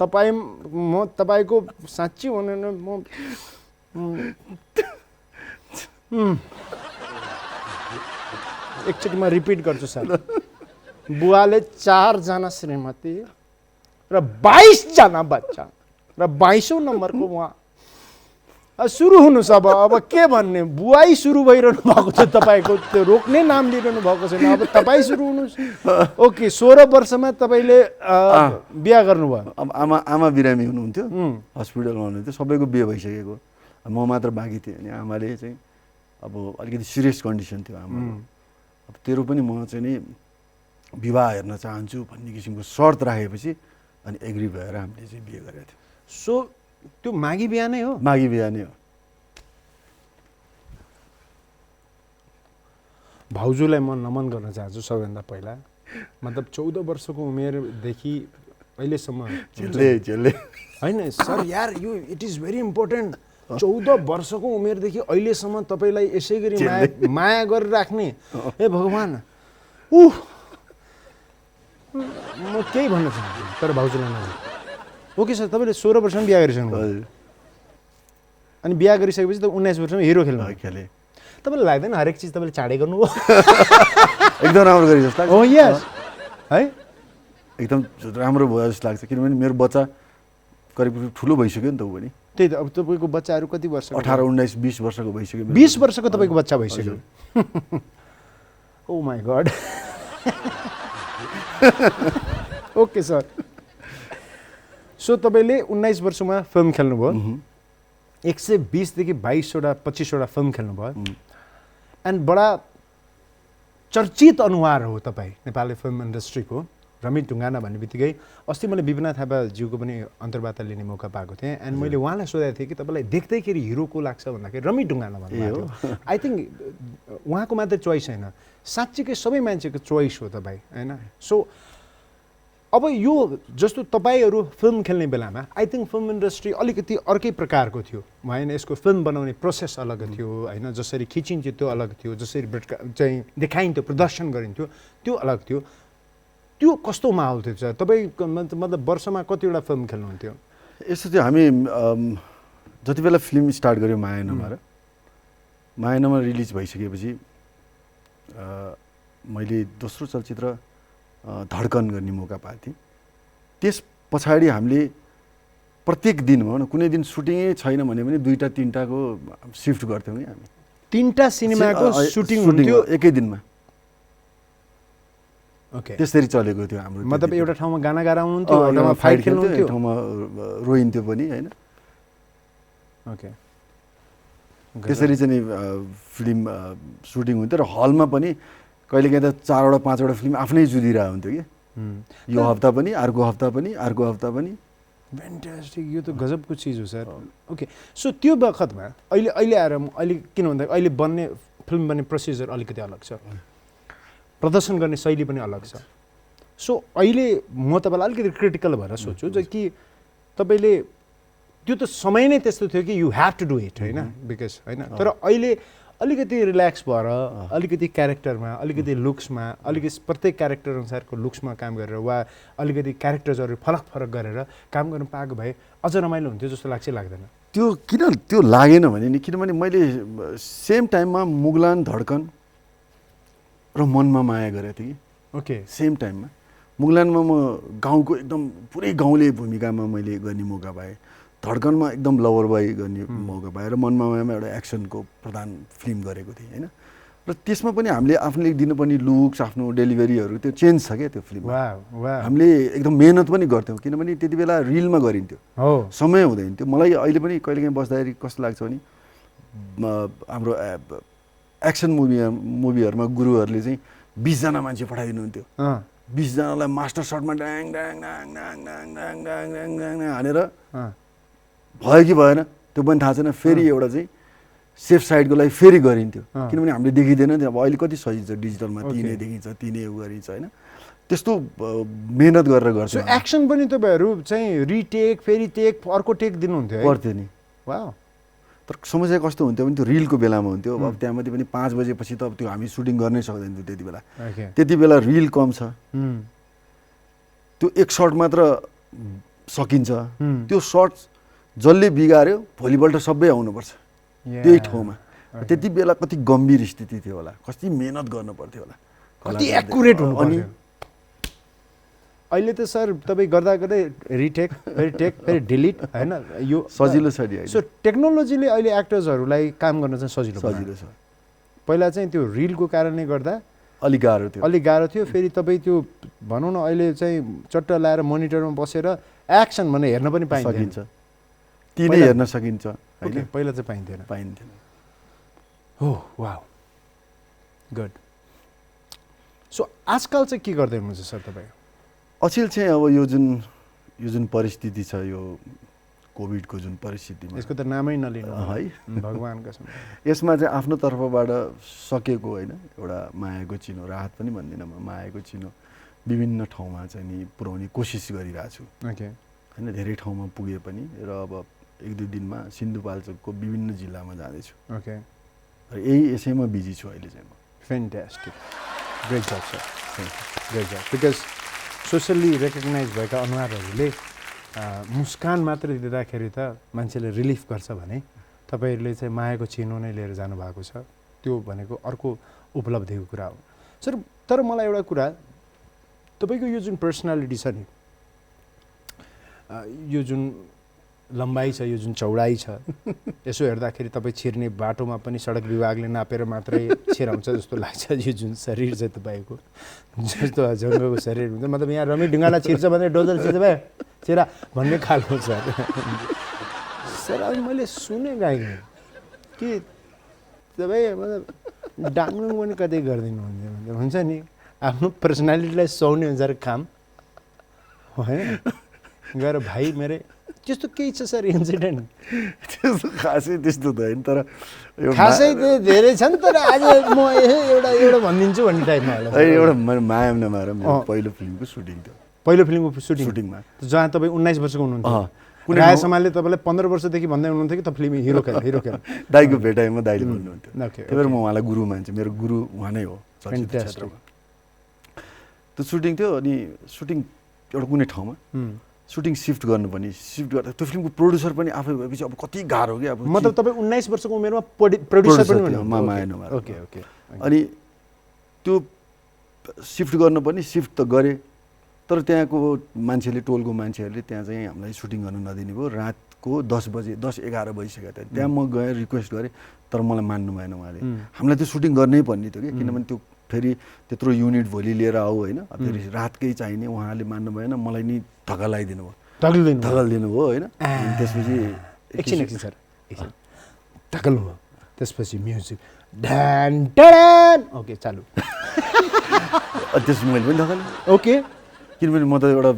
तपाईँ म तपाईँको साँच्ची भनेर म एकचोटि म रिपिट गर्छु सर बुवाले 4 जना श्रीमती र 22 जना बच्चा र 22औं नम्बरको उहाँ सुरु हुनुहोस् अब के भन्ने बुवाई सुरु भइरहनु भएको छ तपाईँको त्यो रोक्ने नाम लिइरहनु भएको छैन अब तपाईँ सुरु हुनुहोस् ओके 16 वर्षमा तपाईँले बिहा गर्नुभयो अब आमा बिरामी हुनुहुन्थ्यो हस्पिटलमा हुनुहुन्थ्यो सबैको बिहे भइसकेको म मात्र बाँकी थिएँ अनि आमाले चाहिँ अब अलिकति सिरियस कन्डिसन थियो आमाको अब तेरो पनि म चाहिँ नि विवाह हेर्न चाहन्छु भन्ने किसिमको शर्त राखेपछि अनि एग्री भएर हामीले चाहिँ बिहे गरेका थियौँ। सो त्यो माघी बिहा नै हो माघी बिहा नै हो। भाउजूलाई म नमन गर्न चाहन्छु सबैभन्दा पहिला मतलब 14 वर्षको उमेरदेखि अहिलेसम्म झेल्ले होइन सर यार यो इट इज भेरी इम्पोर्टेन्ट 14 वर्षको उमेरदेखि अहिलेसम्म तपाईँलाई यसै गरी माया गरेर राख्ने हे भगवान म केही भन्न चाहन्छु तर भाउजूलाई नभन ओके सर तपाईँले 16 वर्षमा बिहा गरिसक्नुभयो अनि बिहा गरिसकेपछि त 19 वर्षमा हिरो खेल्नु खेले तपाईँलाई लाग्दैन हरेक चिज तपाईँले चाँडै गर्नुभयो एकदम राम्रो गरे जस्तो लाग्छ हो यस है एकदम राम्रो भयो जस्तो लाग्छ किनभने मेरो बच्चा करिब ठुलो भइसक्यो नि त ऊ पनि त्यही त अब तपाईँको बच्चाहरू कति वर्ष 18 19 20 वर्षको भइसक्यो 20 वर्षको तपाईँको बच्चा भइसक्यो oh my God okay sir so तपाईँले 19 वर्षमा फिल्म खेल्नुभयो 120 देखि 22 वटा 25 वटा फिल्म खेल्नुभयो एन्ड बडा चर्चित अनुहार हो तपाईँ नेपाली फिल्म इन्डस्ट्रीको रमित ढुङ्गाना भन्ने बित्तिकै अस्ति मैले विपिना थापाज्यूको पनि अन्तर्वार्ता लिने मौका पाएको थिएँ एन्ड मैले उहाँलाई सोधेको थिएँ कि तपाईँलाई देख्दैखेरि हिरो को लाग्छ भन्दाखेरि रमित ढुङ्गाना भन्नुभएको थियो आई थिङ्क उहाँको मात्रै चोइस होइन साँच्चीकै सबै मान्छेको चोइस हो तपाईँ होइन सो अब यो जस्तो तपाईँहरू फिल्म खेल्ने बेलामा आई थिङ्क फिल्म इन्डस्ट्री अलिकति अर्कै प्रकारको थियो होइन यसको फिल्म बनाउने प्रोसेस अलग थियो होइन जसरी खिचिन्थ्यो त्यो अलग थियो जसरी चाहिँ देखाइन्थ्यो प्रदर्शन गरिन्थ्यो त्यो अलग थियो त्यो कस्तो माहौल थियो सर तपाईँ मतलब वर्षमा कतिवटा फिल्म खेल्नुहुन्थ्यो यस्तो थियो हामी जति बेला फिल्म स्टार्ट गऱ्यौँ माया नमरा रिलिज भइसकेपछि मैले दोस्रो चलचित्र धड्कन गर्ने मौका पाएको थिएँ त्यस पछाडि हामीले प्रत्येक दिन भनौँ न कुनै दिन सुटिङै छैन भने पनि 2टा 3टाको सिफ्ट गर्थ्यौँ कि हामी 3टा सिनेमाको सुटिङ हुन्थ्यो एकै दिनमा ओके त्यसरी चलेको थियो हाम्रो मतलब एउटा ठाउँमा गाना गाएर आउनुहुन्थ्यो एउटा ठाउँमा फाइट खेल्नुहुन्थ्यो ठाउँमा रोइन्थ्यो पनि हैन ओके त्यसरी चाहिँ नि फिल्म सुटिङ हुन्थ्यो र हलमा पनि कहिलेकाहीँ त 4 वटा 5 वटा फिल्म आफ्नै जुदिरहेको हुन्थ्यो कि यो हप्ता पनि अर्को हप्ता पनि फ्यान्टास्टिक यो त गजबको चिज हो सर ओके सो त्यो बखतमा अहिले आएर अहिले किन भन्दा अहिले बन्ने फिल्म बन्ने प्रोसिजर अलिकति अलग छ प्रदर्शन गर्ने शैली पनि अलग छ सो अहिले म तपाईँलाई अलिकति क्रिटिकल भएर सोध्छु कि तपाईँले त्यो त समय नै त्यस्तो थियो कि you have to do it होइन बिकज होइन तर अहिले अलिकति रिल्याक्स भएर अलिकति क्यारेक्टरमा अलिकति लुक्समा अलिकति प्रत्येक क्यारेक्टर अनुसारको लुक्समा काम गरेर वा अलिकति क्यारेक्टर्सहरू फरक फरक गरेर काम गर्नु पाएको भए अझ रमाइलो हुन्थ्यो जस्तो लाग्छ लाग्दैन? त्यो किन त्यो लागेन भने नि किनभने मैले सेम टाइममा मुगलान धड्कन र मनमा माया गरेको थिएँ कि ओके सेम टाइममा। मुगलानमा म गाउँको एकदम पुरै गाउँले भूमिकामा मैले गर्ने मौका पाएँ, धड्कनमा एकदम लभर बोय गर्ने मौका पाएँ र मनमा मायामा एउटा एक्सनको प्रधान फिल्म गरेको थिएँ होइन। र त्यसमा पनि हामीले आफूले दिनुपर्ने लुक्स आफ्नो डेलिभरीहरू त्यो चेन्ज छ क्या त्यो फिल्ममा। हामीले एकदम मेहनत पनि गर्थ्यौँ किनभने त्यति बेला रिलमा गरिन्थ्यो, समय हुँदैन थियो। मलाई अहिले पनि कहिलेकाहीँ बस्दाखेरि कस्तो लाग्छ भने हाम्रो एक्सन मुभीहरूमा गुरुहरूले चाहिँ 20 जना मान्छे पठाइदिनुहुन्थ्यो, 20 जनालाई मास्टर सटमा ड्याङ ड्याङ ड्याङ ड्याङ ड्याङ ड्याङ ड्याङ ड्याङ ड्याङ हानेर भयो कि भएन त्यो पनि थाहा छैन। फेरि एउटा चाहिँ सेफ साइडको लागि फेरि गरिन्थ्यो किनभने हामीले देखिँदैन थियो। अब अहिले कति सजिलो छ डिजिटलमा, तिनै देखिन्छ तिनै उ गरिन्छ होइन। त्यस्तो मेहनत गरेर गर्छ। एक्सन पनि तपाईँहरू चाहिँ रिटेक फेरि टेक अर्को टेक दिनुहुन्थ्यो पर्थ्यो नि। वाह। तर समस्या कस्तो हुन्थ्यो भने त्यो रिलको बेलामा हुन्थ्यो। अब त्यहाँ मात्रै पनि 5 बजेपछि त त्यो हामी सुटिङ गर्नै सक्दैन थियो त्यति बेला। त्यति बेला रिल कम छ, त्यो एक सर्ट मात्र सकिन्छ। त्यो सर्ट जसले बिगाऱ्यो भोलिपल्ट सबै आउनुपर्छ त्यही ठाउँमा। त्यति बेला कति गम्भीर स्थिति थियो होला, कति मेहनत गर्नु पर्थ्यो होला, कति एक्युरेट हुनु पर्यो। अहिले त सर तपाईँ गर्दा गर्दै रिटेक फेरि टेक फेरि डिलिट होइन, यो सजिलो छ नि। सो टेक्नोलोजीले अहिले एक्टर्सहरूलाई काम गर्न चाहिँ सजिलो छ। पहिला चाहिँ त्यो रिलको कारणले गर्दा अलिक गाह्रो थियो। फेरि तपाईँ त्यो भनौँ न अहिले चाहिँ चट्ट लाएर मोनिटरमा बसेर एक्सन भनेर हेर्न पनि सकिन्छ, तिनै हेर्न सकिन्छ होइन। पहिला चाहिँ पाइन्थेन। हो वाउ गुड। सो आजकल चाहिँ के गर्दै हुनुहुन्छ सर तपाईँ? अचेल चाहिँ अब यो जुन परिस्थिति छ, यो कोभिडको जुन परिस्थितिमा, यसको त नामै नलिनु है भगवान कसम। यसमा चाहिँ आफ्नो तर्फबाट सकेको होइन एउटा मायाको चिनो, राहत पनि भन्दिनँ म, मायाको चिनो विभिन्न ठाउँमा चाहिँ नि पुर्याउने कोसिस गरिरहेको छु होइन। धेरै ठाउँमा पुगे पनि र अब 1-2 दिनमा सिन्धुपाल्चोकको विभिन्न जिल्लामा जाँदैछु। ओके। र यही यसैमा बिजी छु अहिले चाहिँ म। Fantastic, great job sir, great job. Because socially recognise भएका अनुहारहरूले मुस्कान मात्र दिँदाखेरि त मान्छेले रिलिफ गर्छ भने तपाईँहरूले चाहिँ मायाको चिनो नै लिएर जानुभएको छ, त्यो भनेको अर्को उपलब्धिको कुरा हो सर। तर मलाई एउटा कुरा, तपाईँको यो जुन पर्सनालिटी छ नि, यो जुन लम्बाइ छ, यो जुन चौडाइ छ, यसो हेर्दाखेरि तपाईँ छिर्ने बाटोमा पनि सडक विभागले नापेर मात्रै छिराउँछ जस्तो लाग्छ। यो जुन शरीर छ तपाईँको, जस्तो जङ्गको शरीर हुन्छ, मतलब यहाँ रमी ढुङ्गालाई छिर्छ भने डोजर छिर्छ भाइ छिरा भन्ने खालको छ सर। अब मैले सुने गाई कि तपाईँ मतलब डाङ्लुङ पनि कतै गरिदिनु हुन्छ नि, आफ्नो पर्सनालिटीलाई सुहाउने अनुसार काम होइन गएर भाइ मेरो त्यस्तो केही छ सर इन्सिडेन्ट? त्यस्तो खासै त्यस्तो त होइन, तर खासै धेरै छन्, तर आज म एउटा भनिदिन्छु भन्ने टाइपमा होला। एउटा माया नमाएर पहिलो फिल्मको सुटिङ थियो। पहिलो फिल्मको सुटिङमा जहाँ तपाईँ 19 वर्षको हुनुहुन्थ्यो, राय समालले तपाईँलाई 15 वर्षदेखि भन्दै हुनुहुन्थ्यो कि तपाईँ हिरो खेल दाइको भेटाइमा दाइले भन्नुहुन्थ्यो। त्यही भएर म उहाँलाई गुरु मान्छु, मेरो गुरु उहाँ नै हो चलचित्र क्षेत्रमा। त्यो सुटिङ थियो अनि सुटिङ एउटा कुनै ठाउँमा सुटिङ सिफ्ट गर्नुपर्ने, सिफ्ट गर्दा त्यो फिल्मको प्रोड्युसर पनि आफै भएपछि अब कति गाह्रो क्या। अब मतलब तपाईँ 19 वर्षको उमेरमा प्रोड्युसर पनि माया नमाएर। ओके। अनि त्यो सिफ्ट गर्नुपर्ने, सिफ्ट त गरेँ, तर त्यहाँको मान्छेले, टोलको मान्छेहरूले त्यहाँ चाहिँ हामीलाई सुटिङ गर्न नदिने भयो। रातको 10 बजे 10-11 बजिसकेको थियो। त्यहाँ म गएँ, रिक्वेस्ट गरेँ, तर मलाई मान्नु भएन उहाँले। हामीलाई त्यो सुटिङ गर्नै पर्ने थियो कि, किनभने त्यो फेरि त्यत्रो युनिट भोलि लिएर आऊ होइन, फेरि रातकै चाहिने। उहाँले मान्नु भएन, मलाई नि धक्कालाइदिनु भयो, धक्कालिदिनु भयो होइन। त्यसपछि एकछिन सर धक्काल्नु भयो, त्यसपछि म्युजिक ढ्यान ढ्यान ओके चालु। त्यसपछि मैले पनि धक्कालेँ। ओके, किनभने म त एउटा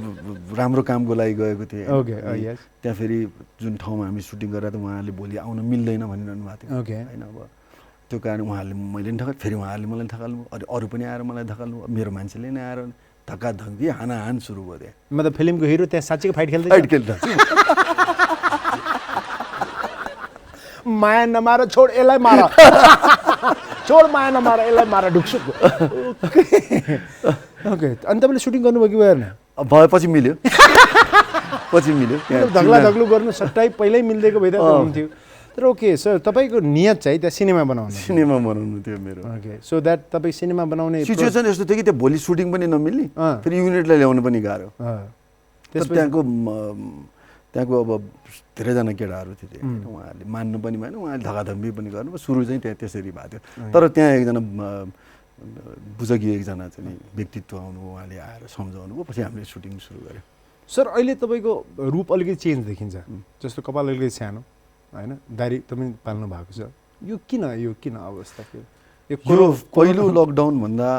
राम्रो कामको लागि गएको थिएँ। ओके यस। त्यहाँ फेरि जुन ठाउँमा हामी सुटिङ गरेर त उहाँहरूले भोलि आउन मिल्दैन भनिरहनु भएको थियो। ओके होइन, अब त्यो कारण उहाँहरूले मैले पनि धक्का, फेरि उहाँहरूले मलाई धक्काल्नु, अनि अरू पनि आएर मलाई धक्काल्नु, मेरो मान्छेले नै आएर धक्काधक्की हानाहान सुरु भयो त्यहाँ। मतलब फिल्मको हिरो त्यहाँ साँच्चीको फाइट खेल्दै माया नमार छोड यसलाई मार। छोड माया नमार यसलाई मार ढुक्छु ओके अनि तपाईँले सुटिङ गर्नुभयो कि भएन भएपछि मिल्यो पछि मिल्यो धग्ला धग्लु गर्नु सट्टाइ पहिल्यै मिल्दिएको भइरहेको हुन्थ्यो तर ओके सर तपाईँको नियत चाहिँ त्यहाँ सिनेमा बनाउनु सिनेमा बनाउनु थियो मेरो ओके सो द्याट तपाईँ सिनेमा बनाउने सिचुएसन यस्तो थियो कि त्यो भोलि सुटिङ पनि नमिल्ने फेरि युनिटलाई ल्याउनु पनि गाह्रो त्यहाँको अब धेरैजना केटाहरू थिए उहाँहरूले मान्नु पनि भएन उहाँले धकाधम्बी पनि गर्नु सुरु चाहिँ त्यहाँ त्यसरी भएको थियो तर त्यहाँ एकजना बुझकी एकजना चाहिँ व्यक्तित्व आउनुभयो उहाँले आएर सम्झाउनु भयो पछि हामीले सुटिङ सुरु गऱ्यौँ सर अहिले तपाईँको रूप अलिकति चेन्ज देखिन्छ जस्तो कपाल अलिकति सानो होइन दारी तपाईँ पाल्नु भएको छ यो किन अवस्था यो पहिलो लकडाउनभन्दा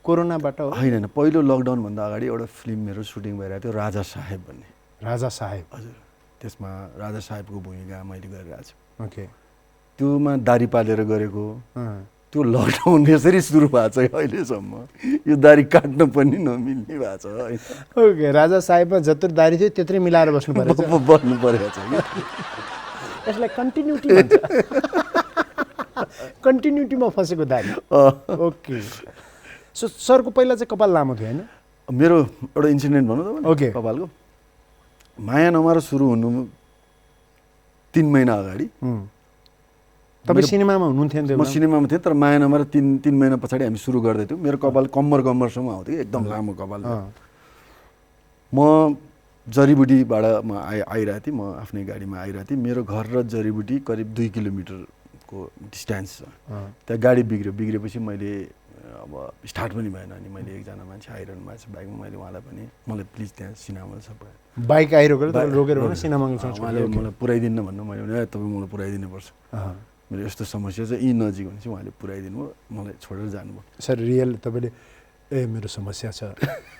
कोरोनाबाट होइन पहिलो लकडाउनभन्दा अगाडि एउटा फिल्म मेरो सुटिङ भइरहेको थियो राजा साहेब भन्ने राजा साहेब हजुर त्यसमा राजा साहेबको भूमिका मैले गरिरहेको छु ओके त्योमा दारी पालेर गरेको त्यो लकडाउन यसरी सुरु भएको छ अहिलेसम्म यो दारी काट्न पनि नमिल्ने भएको छ होइन ओके राजा साहेबमा जत्रो दारी थियो त्यत्रै मिलाएर बस्नु परेको बस्नु परेको छ कि यसलाई कन्टिन्युटी भन्छ कन्टिन्युटीमा फसेको दारी ओके सो सरको पहिला चाहिँ कपाल लामो थियो होइन मेरो एउटा इन्सिडेन्ट भनौँ त ओके कपालको माया नमार सुरु हुनु 3 महिना अगाडि तपाईँ सिनेमामा हुनुहुन्थ्यो नि म सिनेमामा थिएँ तर माया नमार 3 महिना पछाडि हामी सुरु गर्दै थियौँ मेरो कपाल कम्मरसम्म आउँथ्यो कि एकदम लामो कपाल म जडीबुटीबाट म आइरहेको थिएँ म आफ्नै गाडीमा आइरहेको थिएँ मेरो घर र जडीबुटी करिब 2 किलोमिटरको डिस्टेन्स छ त्यहाँ गाडी बिग्रेपछि मैले अब स्टार्ट पनि भएन अनि मैले एकजना मान्छे आइरहनु भएको छ बाइकमा मैले उहाँलाई पनि मलाई प्लिज त्यहाँ सिनेमा छ बाइक आइरहेको रोकेर भने सिनेमा उहाँले मलाई पुऱ्याइदिनु भन्नु मैले तपाईँ मलाई पुऱ्याइदिनुपर्छ मेरो यस्तो समस्या छ यी नजिक भने चाहिँ उहाँले पुऱ्याइदिनु भयो मलाई छोडेर जानुभयो सर रियल तपाईँले ए मेरो समस्या छ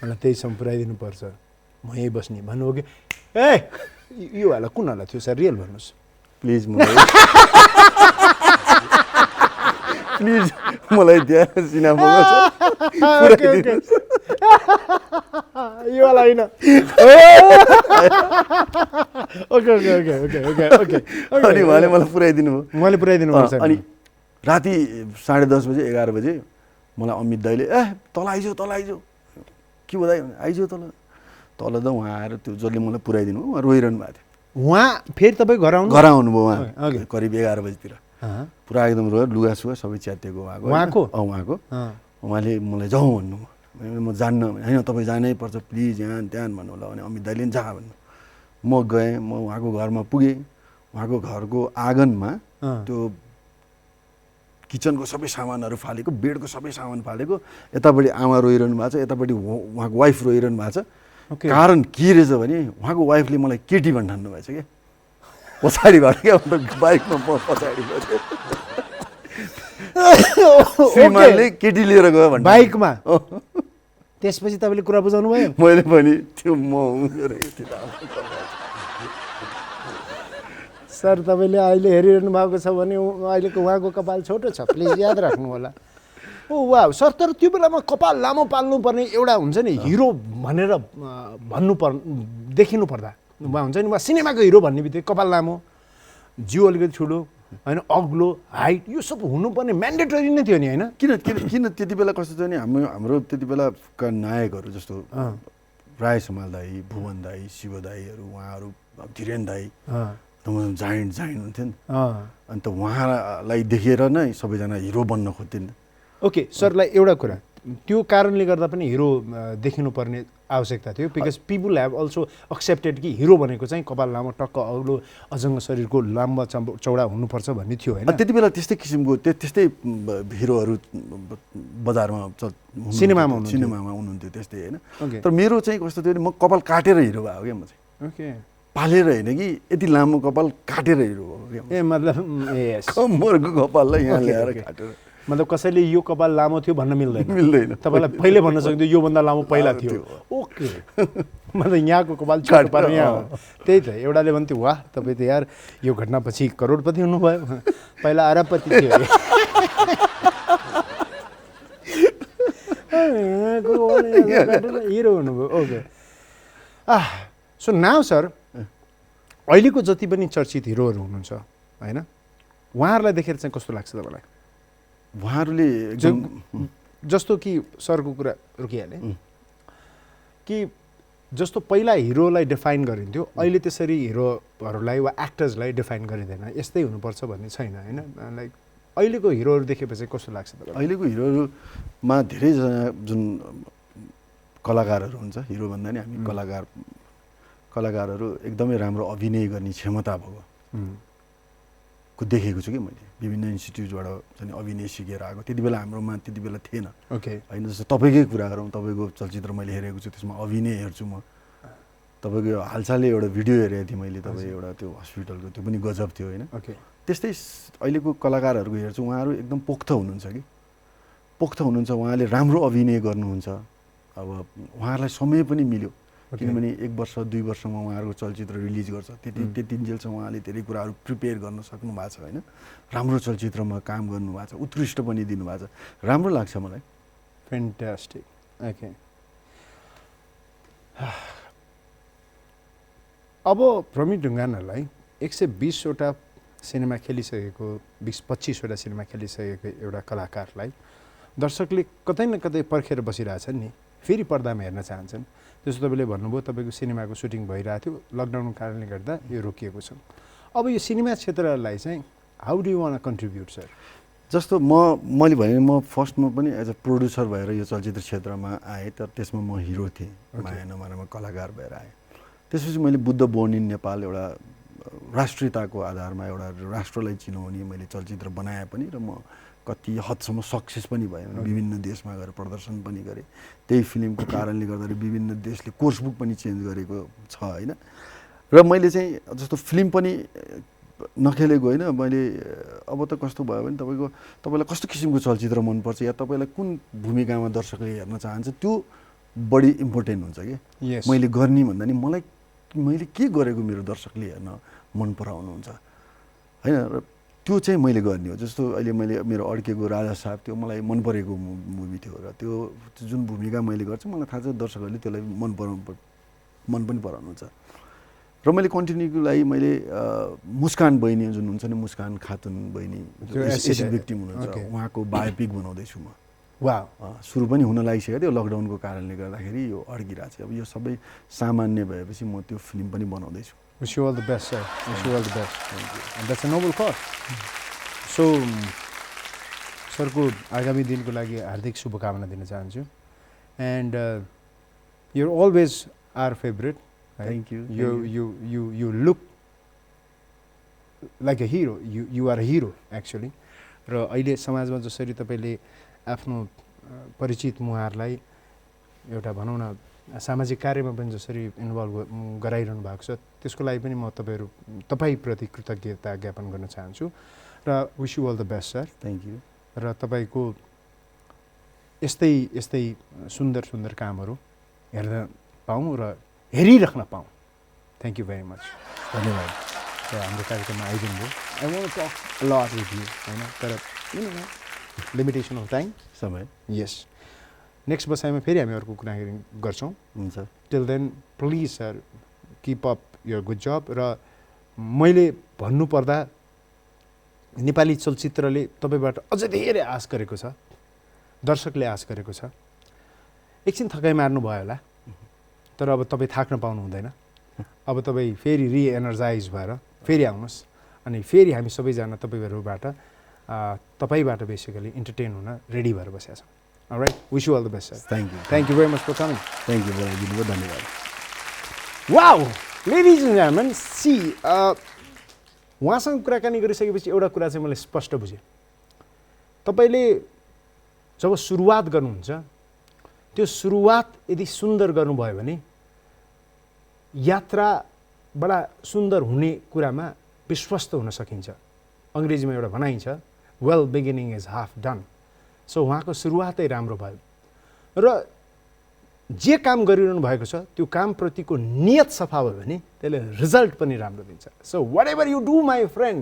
मलाई त्यहीसम्म पुऱ्याइदिनु पर्छ म यहीँ बस्ने भन्नुभयो कि ए यो वाला कुन वाला थियो सर रियल भन्नुहोस् प्लिज प्लिज मलाई त्यहाँ सिनेमा यो वाला होइन okay okay okay okay okay okay अनि उहाँले मलाई पुऱ्याइदिनु भयो उहाँले पुऱ्याइदिनु पर्छ अनि राति 10:30 बजे 11 बजे मलाई अमित दाइले तल आइज के बतायो भने आइज तल त उहाँ आएर त्यो जसले मलाई पुऱ्याइदिनु भयो उहाँ रोइरहनु भएको थियो उहाँ फेरि तपाईँ घर आउनुभयो उहाँ करिब 11 बजीतिर पुरा एकदम रोयो लुगासुगा सबै च्यातिएको उहाँको उहाँले मलाई जाउँ भन्नु म जान्न होइन तपाईँ जानै पर्छ प्लिज यहाँ त्यहाँ भन्नु होला भने अमित दाइले जा भन्नु म गएँ म उहाँको घरमा पुगेँ उहाँको घरको आँगनमा त्यो किचनको सबै सामानहरू फालेको बेडको सबै सामान फालेको यतापट्टि आमा रोइरहनु भएको छ यतापट्टि उहाँको वाइफ रोइरहनु भएको छ कारण के रहेछ भने उहाँको वाइफले मलाई केटी भन्ठान्नु भएछ क्या पछाडिबाट क्या बाइकमा पछाडि श्रीमानले केटी लिएर गयो भने बाइकमा त्यसपछि तपाईँले कुरा बुझाउनु भयो मैले पनि त्यो म सर तपाईँले अहिले हेरिरहनु भएको छ भने अहिलेको उहाँको कपाल छोटो छ प्लिज याद राख्नु होला ओ वाह सर तर त्यो बेलामा कपाल लामो पाल्नुपर्ने एउटा हुन्छ नि हिरो भनेर देखिनु पर्दा उहाँ हुन्छ नि उहाँ सिनेमाको हिरो भन्ने बित्तिकै कपाल लामो जिउ अलिकति ठुलो होइन अग्लो हाइट यो सब हुनुपर्ने म्यान्डेटरी नै थियो नि होइन किन त्यति बेला कस्तो थियो नि हाम्रो त्यति बेलाका नायकहरू जस्तो राय समाल दाई भुवन दाई शिव दाईहरू उहाँहरू धीरेन दाई जाइन्ट हुन्थ्यो नि अन्त उहाँलाई देखेर नै सबैजना हिरो बन्न खोज्थ्यो नि ओके सरलाई एउटा कुरा त्यो कारणले गर्दा पनि हिरो देखिनुपर्ने आवश्यकता थियो because people have also accepted कि हिरो भनेको चाहिँ कपाल लामो टक्क अग्लो अजङ्ग शरीरको लाम्बा चौडा हुनुपर्छ भन्ने थियो होइन त्यति बेला त्यस्तै किसिमको त्यस्तै हिरोहरू बजारमा सिनेमामा हुनुहुन्थ्यो त्यस्तै होइन तर मेरो चाहिँ कस्तो थियो म कपाल काटेर हिरो भएको क्या म चाहिँ ओके पालेर होइन कि यति लामो कपाल काटेर हिरो भएको ए मतलब कम्मरको कपाललाई यहाँ ल्याएर काटेर मतलब कसैले यो कपाल लामो थियो भन्न मिल्दैन तपाईँलाई पहिले भन्न सक्थ्यो योभन्दा लामो पहिला थियो ओके मतलब यहाँको कपाल छोटो पार्नु यहाँ त्यही त एउटाले भन्थ्यो वाह तपाईँ त यार यो घटनापछि करोडपति हुनुभयो पहिला अरबपति थियो हिरो हुनुभयो ओके सो नाउ सर अहिलेको जति पनि चर्चित हिरोहरू हुनुहुन्छ होइन उहाँहरूलाई देखेर चाहिँ कस्तो लाग्छ तपाईँलाई उहाँहरूले एकदम जस्तो कि सरको कुरा रोकिहालेँ कि जस्तो पहिला हिरोलाई डिफाइन गरिन्थ्यो अहिले त्यसरी हिरोहरूलाई वा एक्टर्सलाई डिफाइन गरिँदैन यस्तै हुनुपर्छ भन्ने छैन होइन लाइक अहिलेको हिरोहरू देखेपछि कस्तो लाग्छ तपाईँलाई अहिलेको हिरोहरूमा धेरैजना जुन कलाकारहरू हुन्छ हिरो भन्दा नि हामी कलाकारहरू एकदमै राम्रो अभिनय गर्ने क्षमता भएको को देखेको छु कि मैले विभिन्न इन्स्टिट्युटबाट चाहिँ अभिनय सिकेर आएको त्यति बेला हाम्रोमा त्यति बेला थिएन ओके होइन जस्तो तपाईँकै कुरा गरौँ तपाईँको चलचित्र मैले हेरेको छु त्यसमा अभिनय हेर्छु म तपाईँको हालसालै एउटा भिडियो हेरेको थिएँ मैले तपाईँ एउटा त्यो हस्पिटलको त्यो पनि गजब थियो होइन ओके त्यस्तै अहिलेको कलाकारहरूको हेर्छु उहाँहरू एकदम पोख्त हुनुहुन्छ कि पोख्त हुनुहुन्छ उहाँले राम्रो अभिनय गर्नुहुन्छ अब उहाँहरूलाई समय पनि मिल्यो किनभने 1 वर्ष 2 वर्षमा उहाँहरूको चलचित्र रिलिज गर्छ त्यति जेलसम्म उहाँले धेरै कुराहरू प्रिपेयर गर्न सक्नु भएको छ होइन राम्रो चलचित्रमा काम गर्नुभएको छ उत्कृष्ट पनि दिनुभएको छ राम्रो लाग्छ मलाई फ्यान्टास्टिक ओके अब प्रमित ढुङ्गानालाई 120वटा सिनेमा खेलिसकेको 20-25वटा सिनेमा खेलिसकेको एउटा कलाकारलाई दर्शकले कतै न कतै पर्खेर बसिरहेछन् नि फेरि पर्दामा हेर्न चाहन्छन् जस्तो तपाईँले भन्नुभयो तपाईँको सिनेमाको सुटिङ भइरहेको थियो लकडाउनको कारणले गर्दा यो रोकिएको छ अब यो सिनेमा क्षेत्रलाई चाहिँ how do you one contribute sir जस्तो मैले भने म फर्स्टमा पनि एज अ प्रड्युसर भएर यो चलचित्र क्षेत्रमा आएँ तर त्यसमा म हिरो थिएँ माया नमानमा कलाकार भएर आएँ त्यसपछि मैले बुद्ध बोर्न इन नेपाल एउटा राष्ट्रियताको आधारमा एउटा राष्ट्रलाई चिनाउने मैले चलचित्र बनाए पनि र म कति हदसम्म सक्सेस पनि भयो विभिन्न देशमा गएर प्रदर्शन पनि गरेँ त्यही फिल्मको कारणले गर्दाखेरि विभिन्न देशले कोर्स बुक पनि चेन्ज गरेको छ होइन र मैले चाहिँ जस्तो फिल्म पनि नखेलेको होइन मैले अब त कस्तो भयो भने तपाईँलाई कस्तो किसिमको चलचित्र मनपर्छ या तपाईँलाई कुन भूमिकामा दर्शकले हेर्न चाहन्छ त्यो बढी इम्पोर्टेन्ट हुन्छ कि मैले गर्ने भन्दा नि मैले के गरेको मेरो दर्शकले हेर्न मन पराउनुहुन्छ होइन र त्यो चाहिँ मैले गर्ने हो जस्तो अहिले मैले मेरो अड्केको राजा साहब त्यो मलाई मन परेको मुभी थियो र त्यो जुन भूमिका मैले गर्छु मलाई थाहा छ दर्शकहरूले त्यसलाई मन पनि पराउनुहुन्छ र मैले कन्टिन्यूको लागि मैले मुस्कान बहिनी जुन हुन्छ नि मुस्कान खातुन बहिनी एसिड भिक्टिम हुनुहुन्छ उहाँको बायोपिक बनाउँदैछु म सुरु पनि हुन लागिसकेको थियो लकडाउनको कारणले गर्दाखेरि यो अड्किरहेको छ अब यो सबै सामान्य भएपछि म त्यो फिल्म पनि बनाउँदैछु Wish you all the best, sir. Wish you all the best. And that's a noble cause. So, सरको आगामी दिनको लागि हार्दिक शुभकामना दिन चाहन्छु and you're always our favorite. Right? Thank you. You look like a hero. You are a hero actually. र अहिले समाजमा जसरी तपाईले आफ्नो परिचित मुहारलाई एउटा भनौँ न सामाजिक कार्यमा पनि जसरी इन्भल्भ गराइरहनु भएको छ त्यसको लागि पनि म तपाईप्रति कृतज्ञता ज्ञापन गर्न चाहन्छु र wish you all the best sir thank you र तपाईँको यस्तै सुन्दर कामहरू हेर्न पाऊँ र हेरिराख्न पाऊँ थ्याङ्क यू भेरी मच धन्यवाद र हाम्रो कार्यक्रममा आइदिनु भयो I want to talk a lot with you हैन तर लिमिटेसन अफ टाइम समय यस नेक्स्ट बसाइमा फेरि हामी अर्को कुरा गर्छौँ हुन्छ till then please sir keep up your good job र मैले भन्नुपर्दा नेपाली चलचित्रले तपाईँबाट अझै धेरै आश गरेको छ दर्शकले आश गरेको छ एकछिन थकाइ मार्नु भयो होला तर अब तपाईँ थाक्न पाउनु हुँदैन अब तपाईँ फेरि रिएनर्जाइज भएर फेरि आउनुहोस् अनि फेरि हामी सबैजना तपाईँबाट बेसिकली इन्टरटेन हुन रेडी भएर बसेका छौँ All right. Wish you all the best, sir. Thank you. Thank you very much for coming. Thank you very much. धन्यवाद. Wow! Ladies and gentlemen, see, उहाँसँग कुराकानी गरिसकेपछि एउटा कुरा चाहिँ मैले स्पष्ट बुझेँ तपाईँले जब सुरुवात गर्नुहुन्छ त्यो सुरुवात यदि सुन्दर गर्नुभयो भने यात्रा बडा सुन्दर हुने कुरामा विश्वस्त हुन सकिन्छ अङ्ग्रेजीमा एउटा भनाइ छ well beginning is half done so उहाँको सुरुवातै राम्रो भयो र जे काम गरिरहनु भएको छ त्यो कामप्रतिको नियत सफा भयो भने त्यसले रिजल्ट पनि राम्रो दिन्छ so whatever you do my friend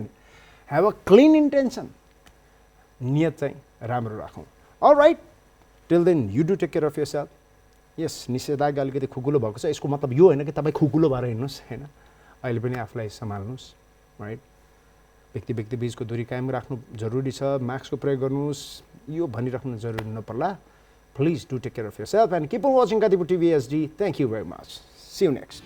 have a clean intention नियत चाहिँ राम्रो राखौँ all right till then you do take care of yourself यस निषेधाज्ञा अलिकति खुकुलो भएको छ यसको मतलब यो होइन कि तपाईँ खुकुलो भएर हिँड्नुहोस् होइन अहिले पनि आफूलाई सम्हाल्नुहोस् राइट व्यक्ति व्यक्ति बीचको दूरी कायम राख्नु जरुरी छ, मास्कको प्रयोग गर्नुहोस्, यो भनिराख्नु जरुरी नपर्ला. Please do take care of yourself and keep on watching Kantipur TV HD. Thank you very much. See you next.